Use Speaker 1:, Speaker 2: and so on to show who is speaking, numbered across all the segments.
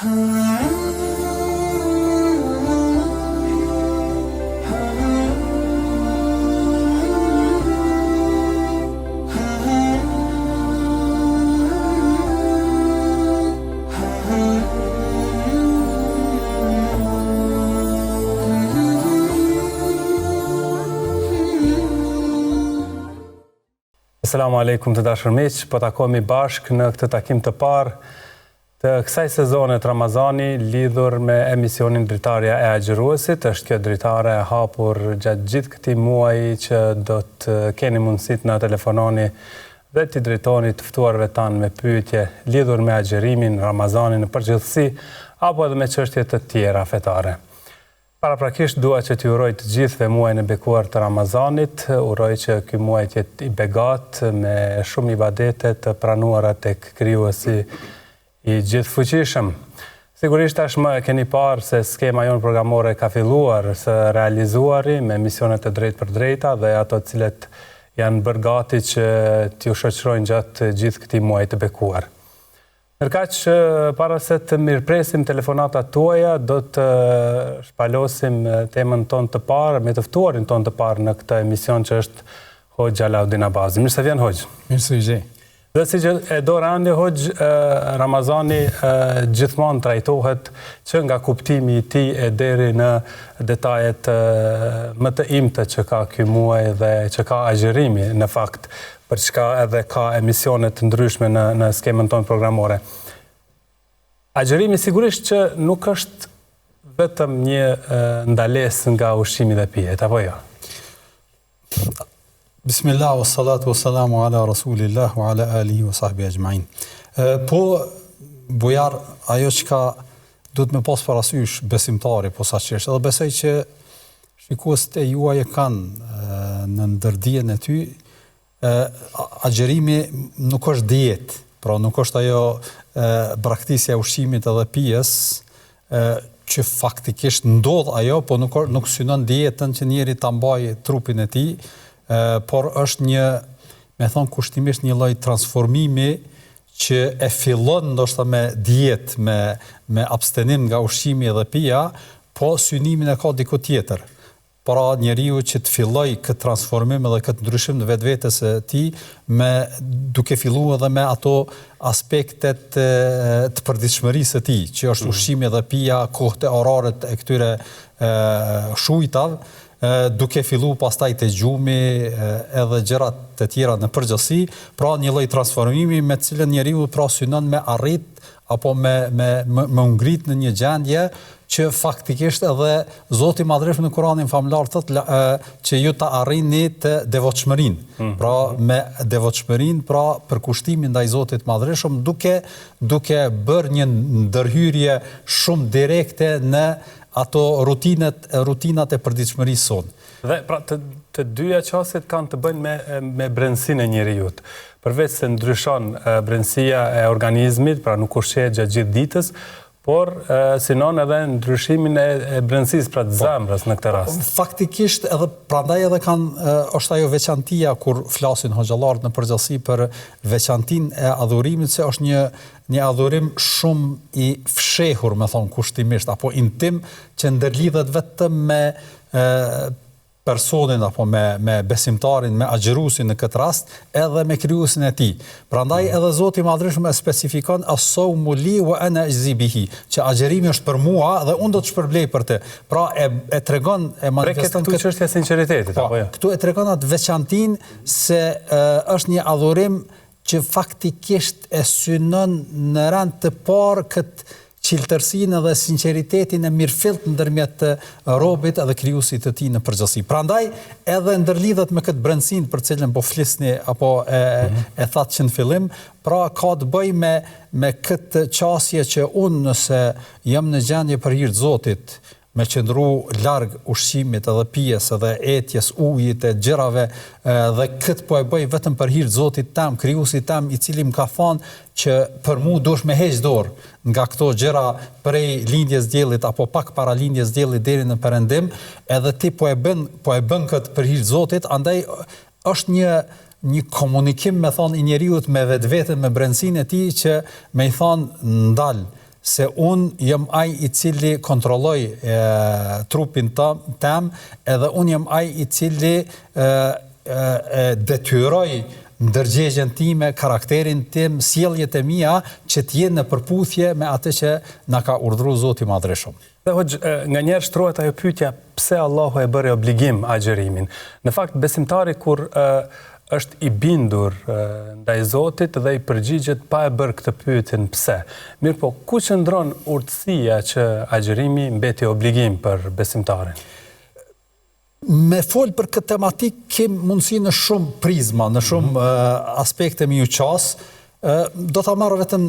Speaker 1: Asalamu alaikum të dashur miq, po takohemi bashkë në këtë takim të parë të kësaj sezone të Ramazani lidhur me emisionin Dritarja e Agjëruesit. Është kjo dritare e hapur gjatë gjithë këtij muaji që do të keni mundësit në telefononi dhe t'i drejtoni të ftuarve tanë me pyetje lidhur me agjërimin, Ramazanin në përgjithësi apo edhe me çështje të tjera fetare. Paraprakisht dua që t'ju uroj të gjithëve muajin e bekuar të Ramazanit, uroj që ky muaj të jetë i begat me shumë ibadete të pranuara tek Krijuesi i gjithfuqishëm. Sigurisht tashmë e keni parë se skema jonë programore ka filluar së realizuari me misionet e drejtë për drejta dhe ato cilet janë bërë gati që t'ju shoqërojnë gjatë gjithë këtij muaji të bekuar. Nërkaq, para se të mirëpresim telefonatat tuaja, do të shpalosim temën tonë të parë, me të ftuarin tonë të parë në këtë emision që është Hoxha Laudin Abazi. Mirë se vjen, Hoxh.
Speaker 2: Mirë se gjej.
Speaker 1: Dhe si që e do randi, Hoxh, Ramazani gjithmonë trajtohet që nga kuptimi i tij e deri në detajet më të imtë që ka ky muaj dhe që ka agjërimi në fakt, për çka edhe ka emisione të ndryshme në skemën tonë programore. Agjërimi sigurisht që nuk është vetëm një ndalesë nga ushqimi dhe pijet, apo jo?
Speaker 2: Bismillah, wa salatu wa salamu ala rasulillah wa ala alihi wa sahbihi ajma'in. Po, bujar, ajo që ka du të me pas parasysh besimtari, po sa qështë, edhe besoj që shikuesit e juaj e kanë në ndërdijen e ty, agjërimi nuk është dietë, pra nuk është ajo braktisja e ushqimit edhe pijes, që faktikisht ndodh ajo, po nuk synon dietën që njeri ta mbajë trupin e tij, por është një, me thonë kushtimisht, një lloj transformimi që e fillon ndoshta me dietë, me abstenim nga ushqimi dhe pija, po synimin e ka diku tjetër. Pra njeriu që të filloj këtë transformim dhe këtë ndryshim në vetvetes e tij, duke filluar edhe me ato aspektet të përditshmërisë së tij, që është ushqimi dhe pija, kohët e oraret e këtyre shujtave, duke filluar pastaj te gjumi edhe gjërat të tjera në përgjithësi, pra një lloj transformimi me të cilën njeriu pra synon me arrit apo me ngrit në një gjendje që faktikisht edhe Zoti i Madhërisht në Kur'anin famlar thotë që ju ta arrini të devotshmërinë. Pra me devotshmërinë, pra për kushtimin ndaj Zotit të Madhërisht, duke bërë një ndërhyrje shumë direkte në ato rutinat e përditshmërisë sonë.
Speaker 1: Dhe pra të dyja çështjet kanë të bëjnë me brendësinë e njeriut. Përveç se ndryshon brendësia e organizmit, pra nuk ushqehet gjatë gjithë ditës, por sinon edhe ndryshimin e brendësisë, pra të zemrës në këtë rast.
Speaker 2: Faktikisht edhe prandaj edhe është ajo veçantia kur flasin hoxhallarët në përgjithësi për veçantinë e adhurimit, se është një adhurim shumë i fshehur, me thonë kushtimisht, apo intim, që ndërlidhet vetëm me personin apo me besimtarin, me agjëruesin në këtë rast, edhe me krijuesin e tij. Prandaj edhe Zoti i Madhërisht e specifikon as-sawmu li wa ana ajzi bihi, që agjërimi është për mua dhe unë do të shpërblej për të. Pra e tregon, e manifeston
Speaker 1: këtë çështje e sinqeritetit, apo jo?
Speaker 2: Këtu e tregon atë veçantinë se është një adhurim që faktikisht e synon në rand të parë këtë qiltërsinë dhe sinqeritetin e mirëfillt ndërmjet robit edhe krijuesit të tij në përgjithësi. Prandaj edhe ndërlidhet me këtë brendësinë për cilën po flisni apo e thatë që në fillim, pra ka të bëjë me këtë qasje që unë nëse jam në gjendje për hir të Zotit, me qëndru larg ushqimit edhe pijes edhe etjes, ujit e gjërave dhe këtë po e bëj vetëm për hir të Zotit tam, krijuesit tam, i cili më ka thënë që për mua duhesh me heq dorë nga këto gjëra prej lindjes diellit apo pak para lindjes diellit deri në perëndim, edhe ti po e bën këtë për hir të Zotit, andaj është një komunikim, me thonë, i njeriut me vetveten, me brendësinë e tij, që me i thonë ndal, se unë jam ai i cili kontrolloj trupin tem, edhe unë jam ai i cili detyroj ndërgjegjen time, karakterin tim, sjelljet e mia që të jenë në përputhje me atë që na ka urdhëruar Zoti i Madhreshëm.
Speaker 1: Dhe nga njerë shtrohet ajo pyetja pse Allahu e bëri obligim agjërimin. Në fakt besimtari kur është i bindur ndaj Zotit dhe i përgjigjet pa e bërë këtë pyetjen pse. Mirë po, ku qëndron urtësia që agjërimi mbeti obligim për besimtarin?
Speaker 2: Me folë për këtë tematik kem mundësi në shumë prizma, në shumë aspekte mi u qas. Do ta marrë vetëm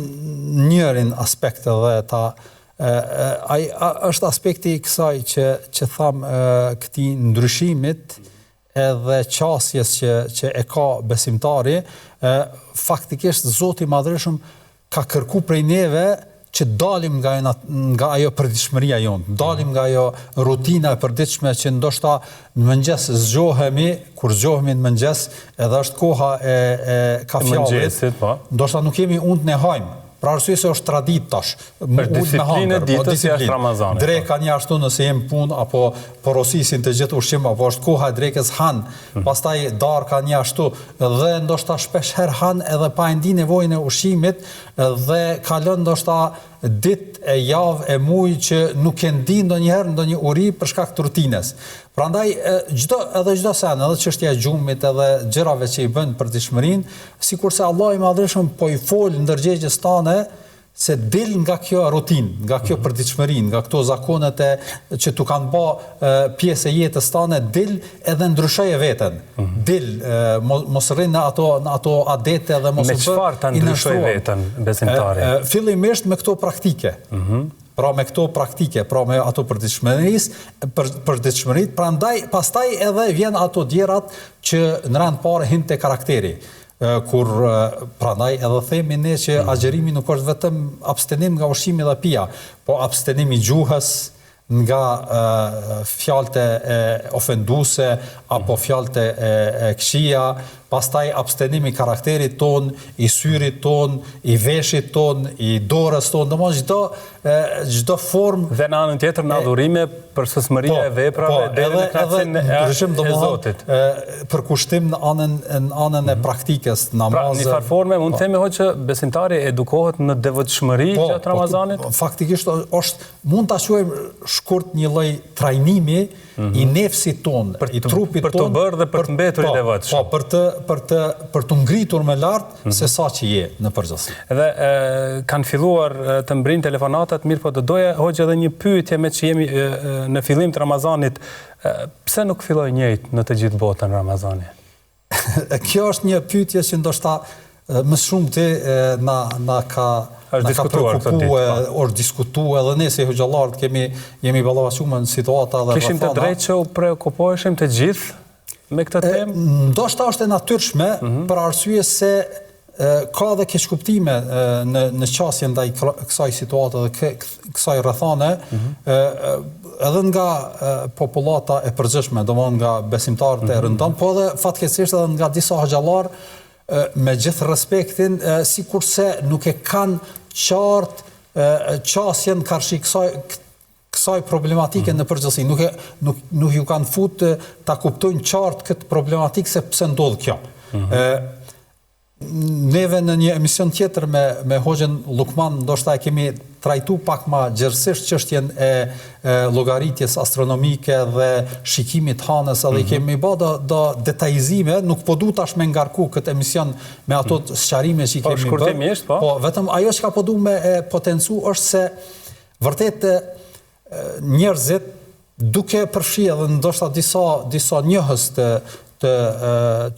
Speaker 2: njërin aspekt dhe ta është aspekti i kësaj që tham këtij ndryshimit edhe qasjes që e ka besimtari, faktikisht Zoti i Madhreshëm ka kërku prej neve që dalim nga ajo përditshmëria jonë, dalim nga ajo rutina e përditshme që ndoshta në mëngjes zgjohemi, kur zgjohemi në mëngjes, edhe është koha e kafjallit, ndoshta nuk kemi unë të nehajmë. Pra arsye se është tradit tash.
Speaker 1: Për disiplinë e ditës jashtë Ramazanit.
Speaker 2: Dreka një ashtu nëse jem punë, apo porosisin të gjithë ushqim, apo është koha e drekës han, pastaj darka një ashtu, dhe ndoshta shpesh herë han edhe pa e ndi nevojën e ushqimit, dhe kalon ndoshta ditë e javë e muaj që nuk e ndi ndonjëherë ndonjë uri për shkak të rutines. Prandaj çdo sen, edhe çështja e gjumit edhe gjërave që i bën përditshmërinë, sikurse Allahu i Madhreshëm po i fol ndërgjegjes tane se dil nga kjo rutinë, nga kjo përditshmëri, nga këto zakonet që tu kanë bë pjesë e jetës tane, dil edhe ndryshoje veten. Dil mos rrin në ato adete dhe mos u bë.
Speaker 1: Me çfarë ta ndryshoj veten besimtari?
Speaker 2: Fillimisht me këto praktike. Pra me këto praktike, pra me ato përditshmëritë, pastaj edhe vjen ato djerat që në rand parë hin te karakteri. Kur prandaj edhe themi ne që agjërimi nuk është vetëm abstenim nga ushqimi dhe pija, po abstenimi gjuhës, nga fjalët e ofenduese apo fjalët e këqija, pastaj abstenimi i karakterit ton, i syrit ton, i veshit ton, i dorës ton, domosdoshmë çdo formë
Speaker 1: dhe në anën tjetër në adhurime për sësmëria e veprave deri në kënaqësinë e Zotit.
Speaker 2: Përkushtim në anën e praktikës, namazit.
Speaker 1: Pra, në farë forme mund të themi që besimtari edukohet në devotshmëri gjatë Ramazanit?
Speaker 2: Faktikisht mund ta quajmë shkurt një lloj trajnimi i nefsit ton, i trupit ton,
Speaker 1: për të bërë dhe për të mbetur i devotshëm.
Speaker 2: Po, për të ngritur më lart se sa që je në përgjithësi.
Speaker 1: Edhe kanë filluar të mbrin telefonatat, mirë po doja hoxha edhe një pyetje me që jemi në fillim të Ramazanit, pse nuk filloi njëjtë në të gjithë botën Ramazani?
Speaker 2: Kjo është një pyetje që ndoshta më shumë ti na ka është diskutuar edhe ne si hoxhallarët jemi ballavaçuar në situata dhe
Speaker 1: kishim të drejtë që u preokupoheshim të gjithë me këtë temë?
Speaker 2: Ndoshta është e natyrshme për arsye se ka dhe keqkuptime në qasje ndaj kësaj situate dhe kësaj rrethane, edhe nga popullata e përgjithshme, domthonë nga besimtarët e rëndom, po edhe fatkeqësisht edhe nga disa hoxhallarë me gjithë respektin, sikurse nuk e kanë qartë qasjen karshi kësaj problematike në përgjithësi. Nuk ju kanë futur ta kuptojnë qartë këtë problematikë se pse ndodh kjo. Neve në një emision tjetër me hoxhën Lukman ndoshta e kemi trajtu pak ma gjërësisht çështjen e llogaritjes astronomike dhe shikimit hanës, edhe kemi bë do detajizime, nuk po du tash me ngarku këtë emision me ato sqarime që i kemi bërë. Po, vetëm ajo që ka po du me potencu është se vërtet njerëzit duke përfshi edhe ndoshta disa njohës të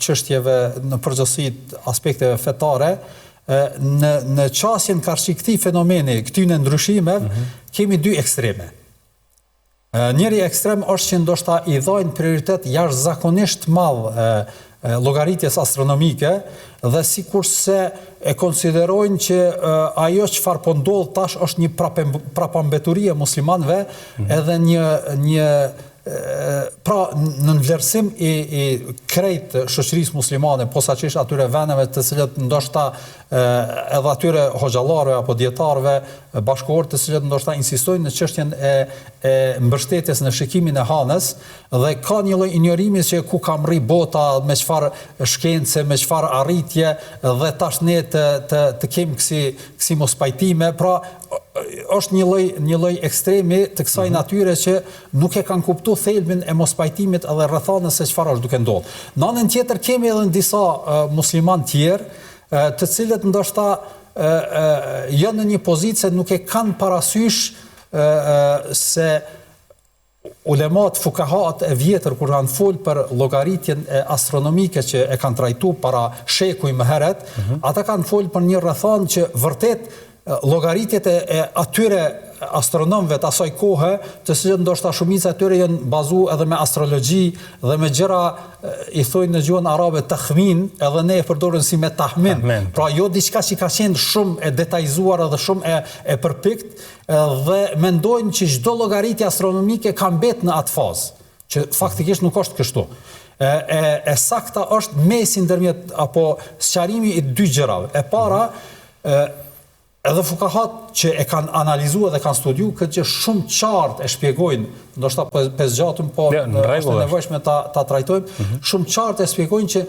Speaker 2: çështjeve në përgjithësi aspekteve fetare, në qasjen karshi këtij fenomeni, këtyre ndryshimeve, kemi dy ekstreme. Njëri ekstrem është që ndoshta i dhajnë prioritet jashtëzakonisht madh llogaritjes astronomike dhe sikurse e konsiderojnë që ajo çfarë po ndodh tash është një prapambeturi e muslimanëve, edhe një pra në vlerësim i krejt shoqërisë muslimane, posaçërisht atyre vendeve të cilët ndoshta edhe atyre hoxhallarëve apo dietarëve bashkëkohor të cilët ndoshta insistojnë në çështjen e mbështetjes në shikimin e hanës dhe ka një lloj injorimi që ku ka mri bota, me çfarë shkencë, me çfarë arritje dhe tash ne të kemi kësi mos pajtime, pra është një lloj ekstremi të kësaj natyre që nuk e kanë kuptuar thelbin e mospajtimit edhe rrethanës se çfarë është duke ndodhur. Në anën tjetër kemi edhe disa musliman tjerë të cilët ndoshta janë në një pozitë se nuk e kanë parasysh se ulemat fukahat e vjetër kur kanë folë për llogaritjen astronomike që e kanë trajtuar para shekuj më herët, ata kanë folë për një rrethanë që vërtet llogaritjet e atyre astronomëve të asaj kohe, të cilët ndoshta shumica e tyre janë bazuar edhe me astrologji dhe me gjëra i thojnë në gjuhën arabe takhmin, edhe ne e përdorim si me tahmin. Pra jo diçka që ka qenë shumë e detajzuar edhe shumë e përpikt, dhe mendojnë që çdo llogaritje astronomike ka mbet në atë fazë, që faktikisht nuk është kështu. E sakta është mesi ndërmjet apo sqarimi i dy gjërave. E para, edhe fukahat që e kanë analizuar dhe kanë studiuar këtë që shumë qartë e shpjegojnë, ndoshta pe zgjatëm, po është nevojshme ta trajtojmë, shumë qartë e shpjegojnë që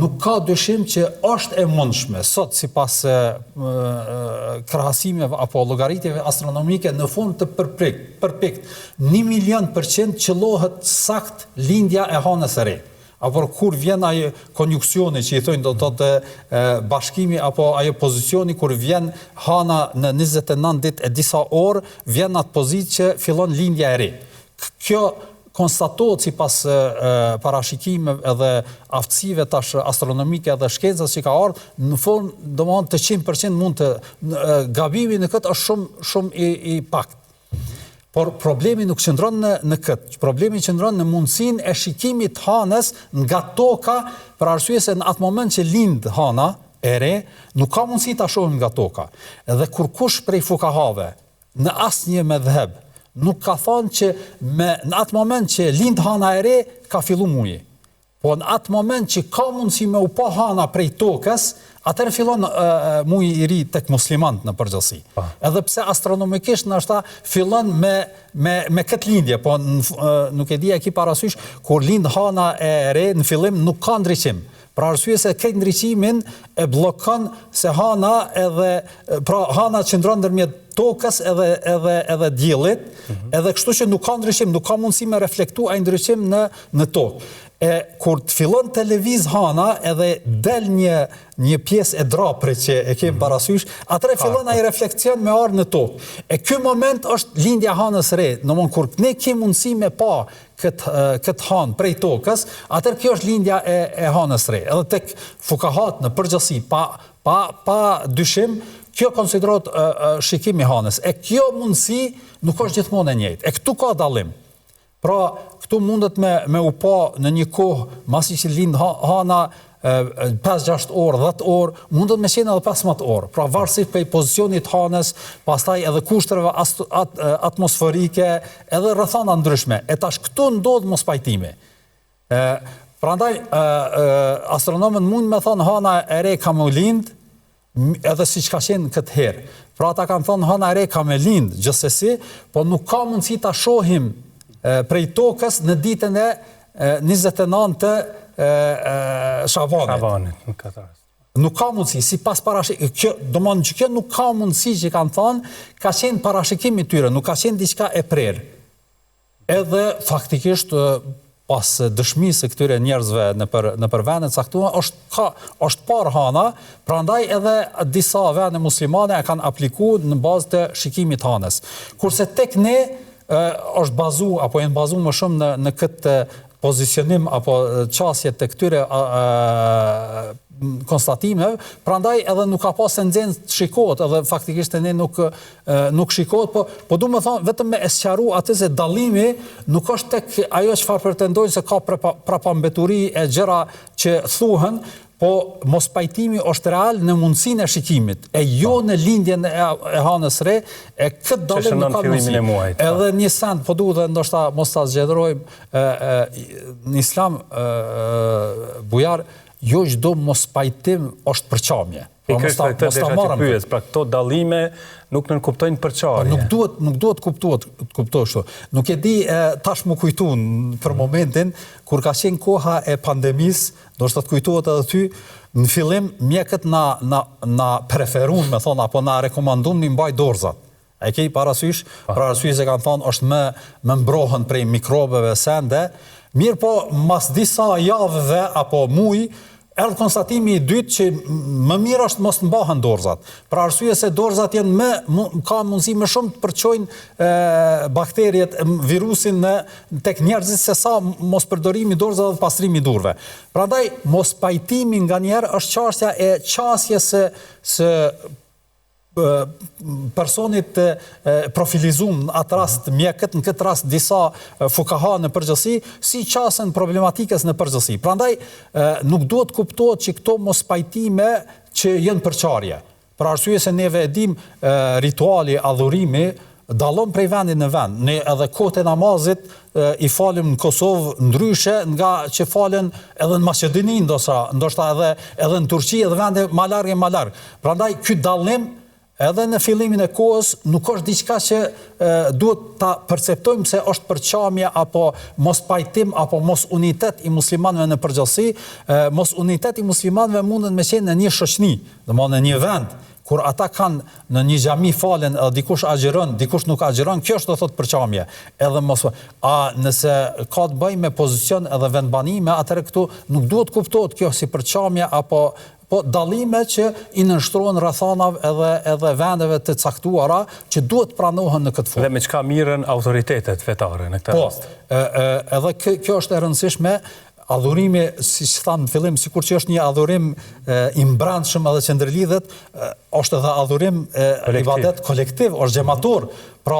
Speaker 2: nuk ka dyshim që është e mundshme sot sipas krahasimeve apo llogaritjeve astronomike në fund të përpikt 1,000,000% qëllohet sakt lindja e hanës së re. Apo kur vjen ajo konjunksioni që i thonë do të thotë bashkimi apo ajo pozicioni kur vjen hana në 29 ditë e disa orë, vjen në atë pozitë që fillon lindja e re. Kjo konstatohet sipas parashikimeve edhe aftësive tash astronomike dhe shkencës që ka ardhur, në fund domethënë të 100% mund të gabimi në këtë është shumë i pakt. Por problemi nuk qëndron në këtë. Problemi qëndron në mundësinë e shikimit hanës nga toka, për arsye se në atë moment që lind hana e re, nuk ka mundësi ta shohim nga toka. Edhe kur kush prej fukahave në asnjë medhheb nuk ka thënë që në atë moment që lind hana e re ka filluar muji. Po në atë moment që ka mundësi me u pa hana prej tokës, atëherë fillon muji i ri tek muslimanët në përgjithësi. Edhe pse astronomikisht ndoshta fillon me këtë lindje, po nuk e di a ki parasysh kur lind hana e re në fillim nuk ka ndriçim. Pra arsye se këtë ndriçimin e bllokon se hana pra hana qëndron ndërmjet tokës edhe diellit, edhe kështu që nuk ka ndriçim, nuk ka mundësi me reflektu ai ndriçim në tokë. Kur të fillon të lëviz hana edhe del një pjesë e draprit që e kemi parasysh, atëherë fillon ai refleksion me ardhmë në tokë. Ky moment është lindja hanës re. Domthonë kur ne kemi mundësi me pa këtë hanë prej tokës, atëherë kjo është lindja e hanës re. Edhe tek fukahat në përgjithësi pa dyshim, kjo konsiderohet shikimi i hanës. Kjo mundësi nuk është gjithmonë e njëjtë. Këtu ka dallim. Pra, këtu mundet me u pa në një kohë, masi që lind hana 5-6 orë, 10 orë, mundet me qenë edhe 15 orë. Pra, varësisht prej pozicionit hanës, pastaj edhe kushtrave atmosferike, edhe rrethana ndryshme. E tash këtu ndodh mospajtimi. Prandaj, astronomët mund me thonë hana e re ka me lind, edhe si që ka qenë këtë herë. Pra, ata kanë thonë hana e re ka me lind, gjithsesi, po nuk ka mundësi ta shohim prej tokës në ditën e 29 të Shabanit. Nuk ka mundësi, si pas parashikimit, domthonjë që kjo nuk ka mundësi që kanë thënë, ka qenë parashikimi i tyre, nuk ka qenë diçka e prerë. Edhe faktikisht pas dëshmisë së këtyre njerëzve nëpër vende të caktuara është parë hana, prandaj edhe disa vende muslimane e kanë aplikuar në bazë të shikimit hanës. Kurse tek ne është janë bazu më shumë në këtë pozicionim apo qasje të këtyre konstatimeve, prandaj edhe nuk ka pas tendencë të shikohet, edhe faktikisht ne nuk shikohet, po du me thonë vetëm me e sqaru atë se dallimi nuk është tek ajo çfarë pretendojnë se ka prapambeturi e gjëra që thuhen, po mos pajtimi është real në mundësinë e shikimit, e jo në lindjen e hanës re, e këtë dallim nuk ka mundësi. Edhe një send, po duhet dhe ndoshta mos ta zgjedhërojmë në Islam, bujar, jo çdo mos pajtim është përçamje.
Speaker 1: Pra këto dallime nuk nënkuptojnë përçarje.
Speaker 2: Nuk duhet kuptohet kështu. Nuk e di tash më kujtun për momentin kur ka qenë koha e pandemisë, do të kujtohet edhe ty, në fillim mjekët na preferuan, me thonë, apo na rekomanduan mi mbaj dorëzat. E ke parasysh? Pra arsye se kanë thonë është më mbrohen prej mikrobeve sende. Mirë po, mas disa javëve apo muj, erdhë konstatimi i dytë që më mirë është mos mbahen dorëzat. Pra arsye se dorëzat ka mundësi më shumë të përçojnë bakteriet, virusin tek njerëzit se sa mos përdorimi i dorëzave dhe pastrimi i durve. Prandaj mos pajtimi nganjëherë është çështja e qasjes së personit profilizum në atë rast mjekët, në këtë rast disa fukaha në përgjithësi, si qasen problematikës në përgjithësi. Prandaj nuk duhet kuptohet që këto mos pajtime që jenë përçarje. Për arsye se neve e dim rituali, adhurimi dallon prej vendit në vend. Ne edhe kohët e namazit i falim në Kosovë ndryshe nga që falen edhe në Maqedoni, ndoshta edhe në Turqi, edhe vende më larg. Prandaj ky dallim edhe në fillimin e kohës nuk është diçka që duhet ta perceptojmë se është përçamje apo mos pajtim apo mos unitet i muslimanëve në përgjithësi. Mos unitet i muslimanëve mundet me qenë në një shoqni, domethënë në një vend kur ata kanë në një xhami falen edhe dikush agjeron, dikush nuk agjeron, kjo është do thotë përçamje. Edhe mos nëse ka të bëjë me pozicion edhe vendbanime, atëherë këtu nuk duhet kuptohet kjo si përçamje apo dallime që i nënshtrohen rrethanave edhe vendeve të caktuara që duhet pranohen në këtë formë.
Speaker 1: Dhe me çka mirën autoritetet fetare në këtë rast.
Speaker 2: Edhe kjo është e rëndësishme. Adhurimi, siç thamë në fillim, sikur që është një adhurim i mbrëmshëm edhe që ndërlidhet, është edhe adhurim ibadet kolektiv, është xhamator. Pra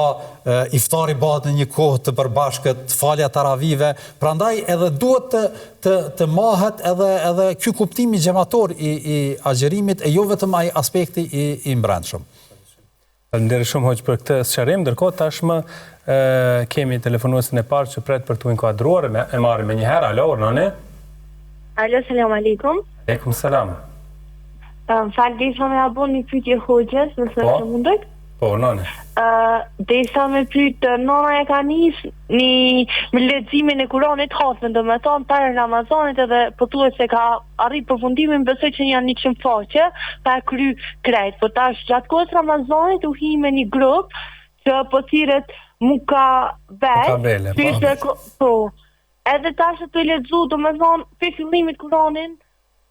Speaker 2: iftari bëhet në një kohë të përbashkët, falja taravive, prandaj edhe duhet të mahet edhe ky kuptimi xhamator i agjerimit e jo vetëm ai aspekti i mbrëmshëm.
Speaker 1: Faleminderit shumë hoq për këtë sqarim, ndërkohë tashmë kemi telefonuesin e parë që pret për të inkuadruar, e marrim me një herë. Alo, Ornane?
Speaker 3: Alo, selam aleikum.
Speaker 1: Aleikum selam.
Speaker 3: Falë, desha me abon një pyetje hoqës, nëse është mundët.
Speaker 1: Po, Ornane.
Speaker 3: Desha me pyet, nona e ka nisë me leximin e Kuranit hatën, do me thonë para Ramazanit edhe pothuajse se ka arrit përfundimin, besoj që janë 100 faqe, pa kry krejt. Po tash gjatë kohës Ramazanit u hi me një grup që po thirret Mukabele. Po. Edhe tash të lexu, do me thonë, për fillimit Kuranin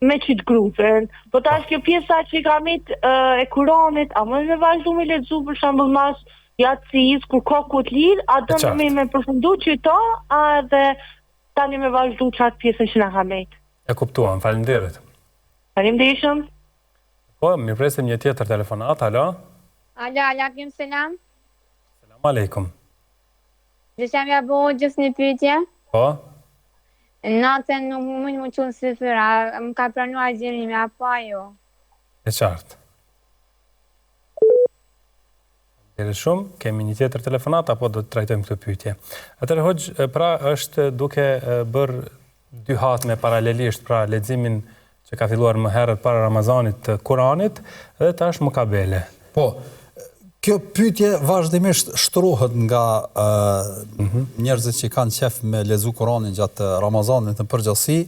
Speaker 3: me qitë grupën. Po tash kjo pjesa që i ka mit e Kuranit, a më me vazhdu me lexu për shembull mas Yacis, kur ka ku të lirë, a do me përfundu që ta, a edhe tani me vazhdu qatë pjesën që na ka met.
Speaker 1: E kuptuam, faleminderit.
Speaker 3: Faleminderit shumë.
Speaker 1: Po, mi presim një tjetër telefonat, alo?
Speaker 4: Alo, alaykum selam.
Speaker 1: Selam aleikum.
Speaker 4: Desha me abo gjithë një pyetje.
Speaker 1: Po?
Speaker 4: Natën nuk mund më qunë sifira, më ka pranuar agjerimi, apo ajo?
Speaker 1: E qartë. Shumë, kemi një tjetër telefonat, apo do të trajtojmë këtë pyetje. Atëherë hoq, pra është duke bërë dy hatme paralelisht, pra leximin që ka filluar më herët para Ramazanit të Kuranit dhe tash Mukabele.
Speaker 2: Po, kjo pyetje vazhdimisht shtrohet nga njerëzit që kanë qef me lexu Kuranin gjatë Ramazanit në përgjithësi,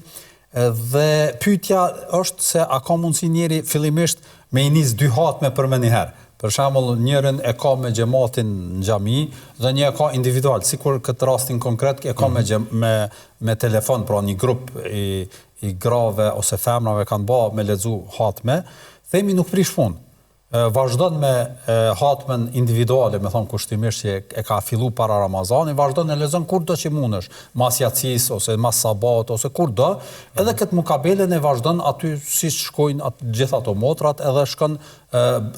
Speaker 2: dhe pyetja është se a ka mundësi njeri fillimisht me i nis dy hatme për më një herë. Për shembull, njërin e ka me xhamatin në xhami dhe një e ka individual, sikur këtë rastin konkret e ka me telefon, pra një grup i grave ose femrave kanë bë me lexu hatme, themi nuk prish punë. Vazhdon me hatmen individuale, me thonë kushtimisht që e ka fillu para Ramazani, vazhdon e lexon kur do që mundesh, mas Yacis ose mas Sabat ose kur do, edhe këtë Mukabelen e vazhdon aty si shkojnë gjitha ato motrat, edhe shkon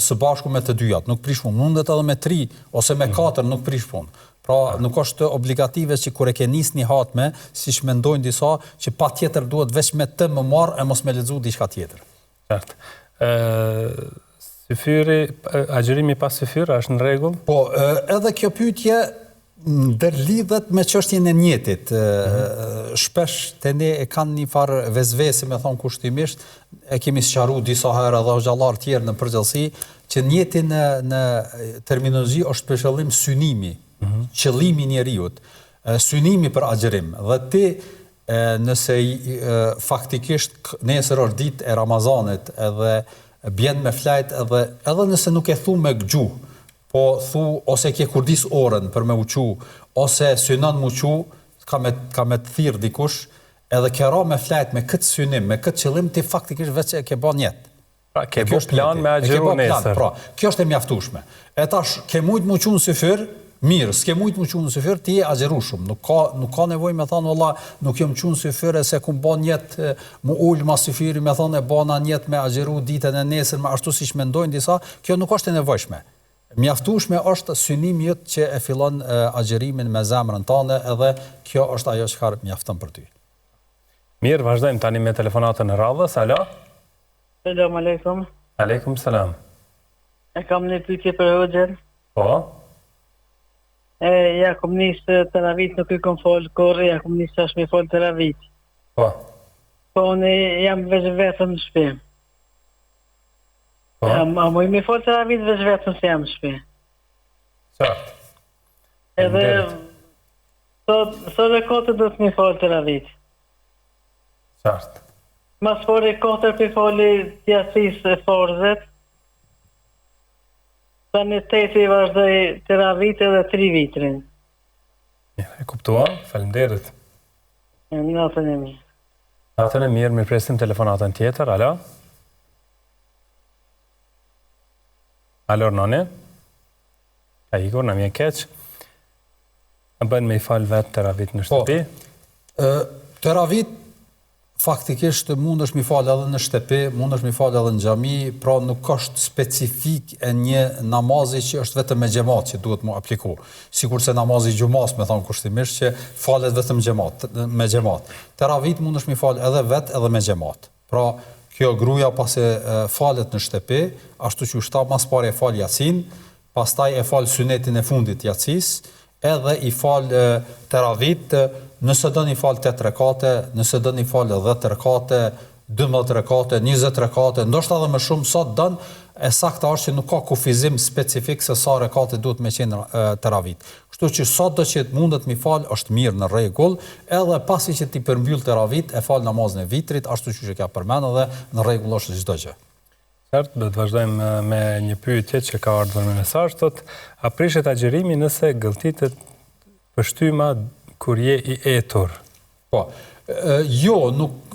Speaker 2: së bashku me të dyjat, nuk prish punë, mundet edhe me 3 ose me 4 nuk prish punë. Pra nuk është obligative që kur e ke nisni hatme, siç mendojnë disa, që patjetër duhet veç me të më marr e mos me lexu diçka tjetër.
Speaker 1: Qartë. Syfyri, agjërimi pas syfyr është në rregull?
Speaker 2: Po, edhe kjo pyetje ndërlidhet me çështjen e njetit. Shpesh te ne e kanë një farë vezvese, me thon kushtimisht, e kemi sqaruar disa herë edhe xhallar të tjerë në përgjithësi, që njeti në terminologji është për qëllim synimi, qëllimi njeriut, synimi për agjërim. Dhe ti, nëse faktikisht nesër është ditë e Ramazanit, edhe bjen me flajt, edhe nëse nuk e thu me gjuhë, po thu ose ke kurdis orën për me uqu, ose synon me uqu, ka me të thirr dikush, edhe ke ra me flajt me këtë synim, me këtë qëllim, ti faktikisht veç e ke bën jetë.
Speaker 1: Pra, ke bo plan me agjëru nesër.
Speaker 2: Pra, kjo është e mjaftueshme. E tash, ke mujt më uqu në syfyr, mirë, s'ke mujt më uqu në syfyr, ti e agjëru shumë. Nuk ka nevojë me thonë, valla, nuk jam uqu në syfyr, se kum bën jetë më ul ma syfyri, me thonë e bana jetë me agjëru ditën e nesër, me ashtu siç mendojnë disa, kjo nuk është e nevojshme. Mjaftueshme është synimi jot që e fillon agjërimin me zemrën tënde, edhe kjo është ajo çka mjafton për ty.
Speaker 1: Mirë, vazhdojmë tani me telefonatën e radhës. Alo?
Speaker 3: Selam aleikum.
Speaker 1: Aleikum selam.
Speaker 3: E kam një pyetje për Hoxhën.
Speaker 1: Po?
Speaker 3: Ja kom nisë teravit, nuk i kom fol kurrë, ja kom nisë tash me fol teravit.
Speaker 1: Po?
Speaker 3: Po unë jam vetëm në shtëpi.
Speaker 1: Po?
Speaker 3: A moj me fol teravit vetëm se jam në shtëpi.
Speaker 1: Qartë.
Speaker 3: Edhe sot e kote do të me fol teravit.
Speaker 1: Qartë.
Speaker 3: Mas fori 4 për foli tjasis e forzet. Sa në 8 i vazhdoj teravit edhe 3 vitrin.
Speaker 1: E kuptuam, faleminderit.
Speaker 3: Natën e mirë.
Speaker 1: Natën e mirë, mirë presim telefonatën tjetër. Alo? Alo, noni? A ikur, në mje keq. A bënë me i falë vetë teravit në shtëpi?
Speaker 2: Teravit faktikisht mund është mi falë edhe në shtëpi, mund është mi falë edhe në xhami, pra nuk është specifik e një namazi që është vetëm me xhamat që duhet mu apliku. Sikurse namazi xhumas, me thonë kushtimisht, që falet vetëm me xhamat. Teravit mund është mi falë edhe vetë edhe me xhamat. Pra, kjo gruaja pas e falet në shtëpi, ashtu që shtab mas pare e fal Yasin, pastaj e fal sunetin e fundit Yasis, edhe i fal teravit. Nëse do një falë 8 rekate, nëse do një falë 10 rekate, 12 rekate, 20 rekate, ndoshta edhe më shumë, sot dënë, e sakta është që nuk ka kufizim specifik se sa rekate duhet me qenë teravit. Kështu që sot do që mundet mi falë është mirë në rregull, edhe pasi që ti përmbyll teravit, e falë namazën e vitrit, ashtu që ka përmenë dhe në rregull është çdo gjë.
Speaker 1: Qartë, do të vazhdojmë me një pyetje që ka ardhur me mesazh, thotë, a prishet agjërimi nëse gëlltitet pështyma kur je i etur?
Speaker 2: Po, jo, nuk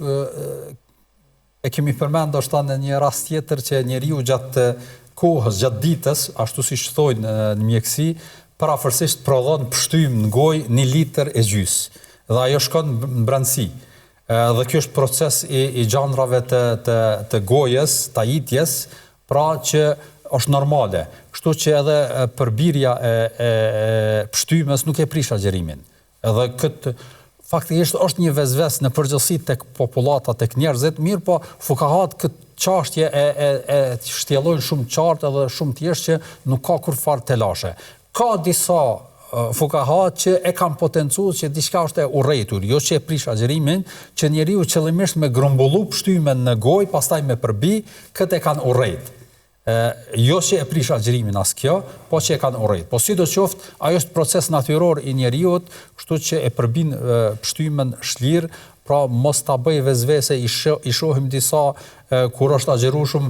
Speaker 2: e kemi përmend ndoshta në një rast tjetër që njeriu gjatë kohës, gjatë ditës, ashtu siç thonë në mjeksi, parafërsisht prodhon pshtym në gojë 1 litër e gjys. Dhe ajo shkon në brendësi. Dhe kjo është proces i gjandrave të gojës, tajitjes, pra që është normale. Kështu që edhe përbirja e pshtymës nuk e prish agjërimin. Edhe këtë faktikisht është një vezves në përgjithësi tek popullata, tek njerëzit, mirë po fukahat këtë çështje e shtjellojnë shumë qartë edhe shumë thjesht që nuk ka kurfar telashe. Ka disa fukahat që e kanë potencuar që diçka është e urrëtur, jo që e prish agjërimin, që njeriu qëllimisht me grumbullu pshtymen në gojë, pastaj me përbi, këtë e kanë urrëtur. Jo që e prish agjërimin as kjo, po që e kanë urrëtur. Po sidoqoftë, ajo është proces natyror i njeriut, kështu që e përbin pshtymen shlir, pra mos ta bëj vezvese, i shohim disa kur është agjërueshëm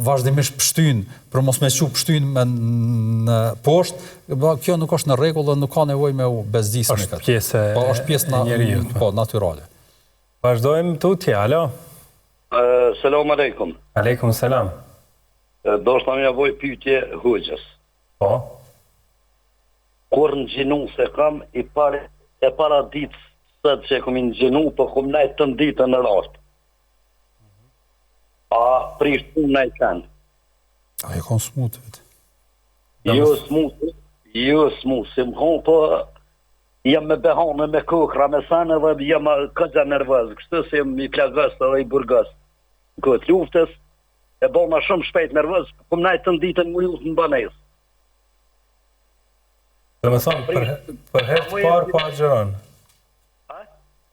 Speaker 2: vazhdimisht pshtyn, për mos me çu pshtyn në poshtë, kjo nuk është në rregull dhe nuk ka nevojë me u bezdisë me këtë. Është pjesë e njeriut, po natyrale.
Speaker 1: Vazhdojmë tutje, alo.
Speaker 5: Selam aleikum.
Speaker 1: Aleikum selam.
Speaker 5: Do shta me javoj pyetje Hoxhës.
Speaker 1: Po?
Speaker 5: Kur në gjinu se kam e para ditë sëtë që e kom në gjinu, po kom najtë të nditë në rastë. A prishtu në i kanë.
Speaker 2: A e kon smutë, vetë?
Speaker 5: Jo smutë, Jo, s'mu, si më konë, po jam me behane, me kokra, me sane dhe jam këgja nervëz. Kështu se jam i plagës dhe i burgës. Në këtë luftës, e bona shumë shpejt nervëz, po më najtë të nditën më luft në banes.
Speaker 1: Dhe me thonë, për herë të parë po agjeron.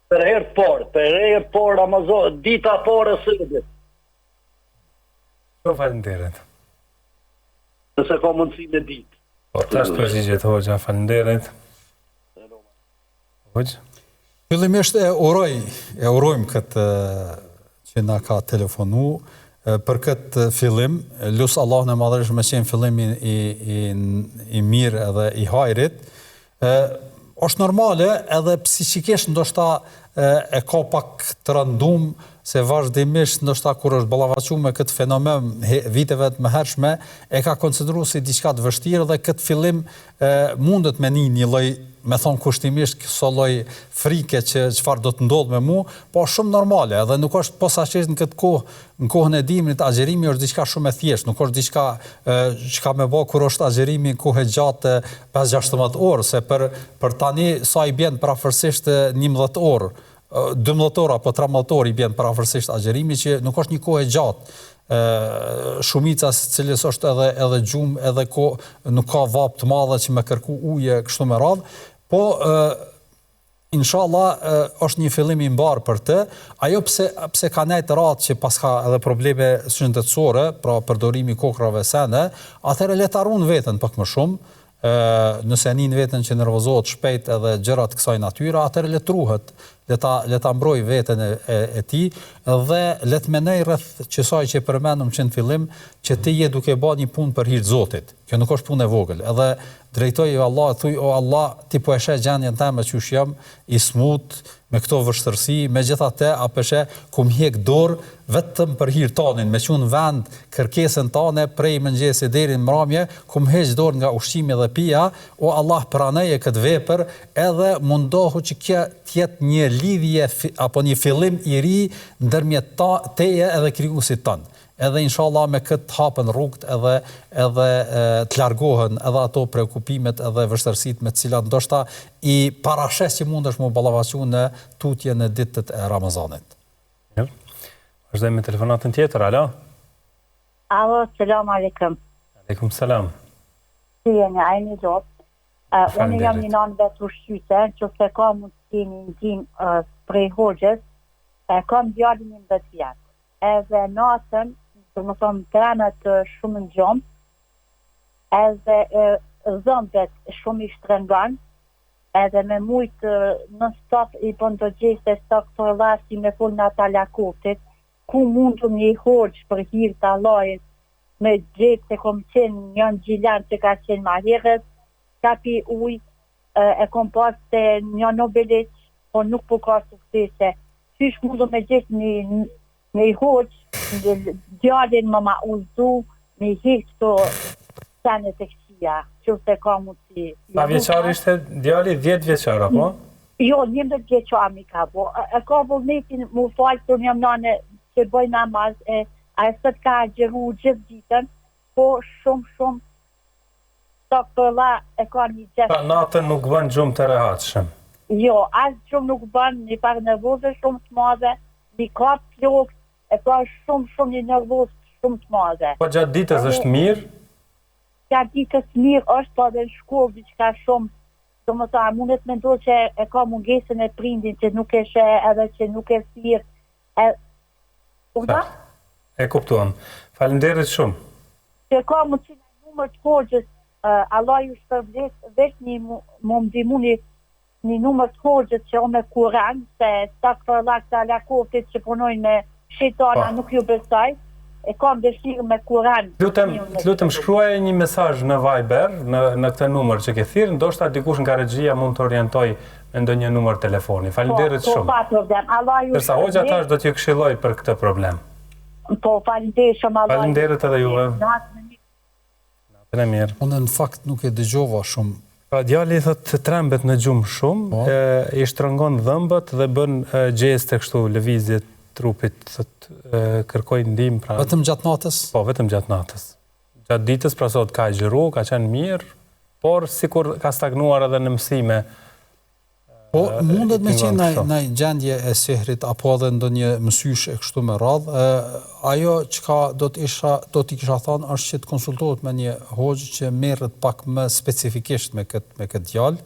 Speaker 5: Për herë të parë, Amazon, dita parë e sërbit.
Speaker 1: Shumë falenderit.
Speaker 5: Nëse ka mundësi me ditë.
Speaker 1: Po, të ashtë përgjigjet, Hoxha, falenderit. Hoxha?
Speaker 2: Fillimisht e urojmë këtë që na ka telefonu, për këtë fillim, lusë Allah në madhërish me qenë fillimin i mirë edhe i hajrit, është normale edhe psikikisht ndoshta e ka pak të rëndum se vazhdimisht ndoshta kur është ballavaçu me këtë fenomen viteve të mëhershme e ka konsideruar si diçka të vështirë dhe këtë fillim mundet me një lloj, me thonë kushtimisht këso lloj frike që çfarë do të ndodh me mua, po shumë normale, edhe nuk është posaçërisht në këtë kohë, në kohën e dimrit agjerimi është diçka shumë e thjeshtë, nuk është diçka çka më bë kur është agjerimi kohë gjatë 5-16 orë, se për tani sa i bën parafërsisht 11 orë, 12 orë apo 13 orë i bën parafërsisht agjerimi që nuk është një kohë e gjatë. Shumica së cilës është edhe gjumë, edhe nuk ka vap të madhe që me kërku uje kështu me radhë, po inshallah është një fillim i mbar për të. Ajo pse ka nejtë ratë që pas ka edhe probleme shëndetësore, pra përdorimi kokrave sene, atëherë le ta ruan veten pak më shumë. Nëse nin veten që nervozohet shpejt edhe gjërat kësaj natyre, atëherë le të ruhet, le ta mbroj veten e tij dhe le të mendoj rreth kësaj që përmendëm që në fillim, që ti je duke bërë një punë për hir të Zotit. Kjo nuk është punë e vogël. Edhe drejtoj Allah, thuj o Allah, ti po e sheh gjendjen time çush jam i smut me këto vështirësi, megjithatë apo ku më hjek dorë vetëm për hir tonin, me qenë vend kërkesën tane prej mëngjesit deri në mbrëmje, ku më heq dorë nga ushqimi dhe pija, o Allah pranoje këtë vepër, edhe mundohu që kjo të jetë një lidhje apo një fillim i ri ndërmjet teje edhe krijuesit ton. Edhe inshallah me këtë hapën rrugët edhe të largohen edhe ato prekupimet edhe vështirësitë me të cilat ndoshta i parashes që mundesh më ballavaçu në tutjen e ditët e Ramazanit.
Speaker 1: Mirë. Vazhdojmë me telefonatën tjetër, alo?
Speaker 6: Alo, selam aleikum.
Speaker 1: Aleikum selam.
Speaker 6: Si jeni, a jeni gjop? Unë jam një nanë vetë ushqyse, që se ka mundësi një ndihmë prej hoxhës, kam djalin 11 vjet. Edhe natën, do të thonë trenat shumë në gjumë, edhe dhëmbët shumë i shtrengon, edhe me mujtë në stop i bën të gjeste doktor Lasi me punë në Talakotit, ku mundu një hoxh për hir të Allahit, me gjithë se kom qenë njën Gjilan që ka qenë ma herët, kapi uj, e kom pas të një nobelit, po nuk po ka suksese. Qysh mundu me gjithë një hoqë, djalin më ma uzu, me hiqë të senet e kësia, që se ka mundësi.
Speaker 1: Sa vjeqar ishte djali? 10 vjeqar, apo?
Speaker 6: Jo, 11 vjeqar mi ka bo. E ka vullnetin mu falë të një nane që bëj namaz, a e sët ka gjeru gjithë ditën, po shumë, doktorla e ka një gjithë.
Speaker 1: Pa natën nuk bën gjumë të rehatshëm.
Speaker 6: Jo, asë shumë nuk bën, një pak nervoze shumë të madhe, një kap plokë, e ka shumë një nervoz shumë të madhe.
Speaker 1: Po gjatë ditës është mirë?
Speaker 6: Gjatë ditës mirë është, po dhe në shkollë diçka shumë, do më ta, mundet me ndo që e ka mungesën e prindin, që nuk e shë edhe që nuk e thirë.
Speaker 1: E kuptuam. Faleminderit shumë.
Speaker 6: Që ka mundësi në numër të hoxhës, Allah ju shpërblet veç më ndihmu një numër të hoxhës që o me Kur'an, se takfërlak të Alakotit që punojnë me shejtana nuk ju besoj, e kam dëshirë me Kur'an.
Speaker 1: Lutem shkruaje një mesazh në Viber, në këtë numër që ke thirrë, ndoshta dikush nga regjia mund të orientoj me ndonjë numër telefoni. Faleminderit shumë.
Speaker 6: Po, pa problem. Allah ju
Speaker 1: shpërblet. Hoxha tash do t'ju këshilloj për këtë problem.
Speaker 6: Po, faleminderit shumë Allah.
Speaker 1: Faleminderit edhe juve. Natën e mirë.
Speaker 2: Unë në fakt nuk e dëgjova shumë.
Speaker 1: Pra djali thotë trembet në gjumë shumë, i shtrëngon dhëmbët dhe bën gjeste kështu lëvizje trupit, thotë kërkoj ndihmë pra.
Speaker 2: Vetëm gjatë natës?
Speaker 1: Po, vetëm gjatë natës. Gjatë ditës pra sot ka agjëru, ka qenë mirë, por sikur ka stagnuar edhe në mësime.
Speaker 2: Po, mundet me qenë në gjendje e sehrit, apo edhe ndonjë mësysh e kështu me radhë, ajo çka do t'i kisha thënë është që të konsultohet me një hoxh që merret pak më specifikisht me këtë djalë,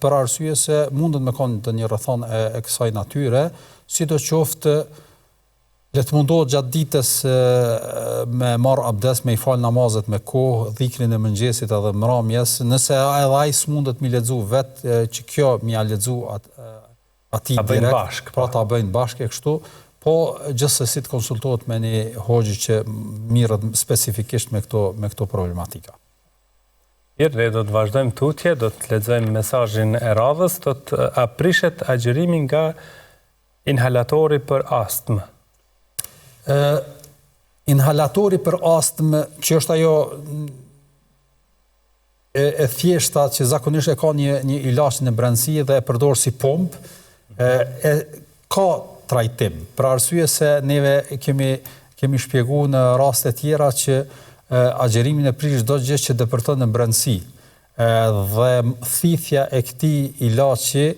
Speaker 2: për arsye se mundet me kanë ndonjë rrethon e kësaj natyre, sidoqoftë le të mundohet gjatë ditës me marr abdes, me i fal namazet me kohë, dhikrin e mëngjesit edhe mramjes, nëse edhe ai s'mundet mi lexu vetë që kjo mi ja lexu atij direkt, pra ta bëjnë bashkë e kështu, po gjithsesi të konsultohet me një hoxh që mirret specifikisht me këto problematika.
Speaker 1: Mirë, do të vazhdojmë tutje, do të lexojmë mesazhin e radhës, do të aprishet agjërimi nga inhalatori për astmë.
Speaker 2: Inhalatori për astmë, që është ajo e thjeshta që zakonisht e ka një ilaç në brendësi dhe e përdor si pompë, ka trajtim, për arsye se neve kemi shpjeguar në raste tjera që agjerimin e prish çdo gjë që depërton në brendësi, dhe thithja e këtij ilaçi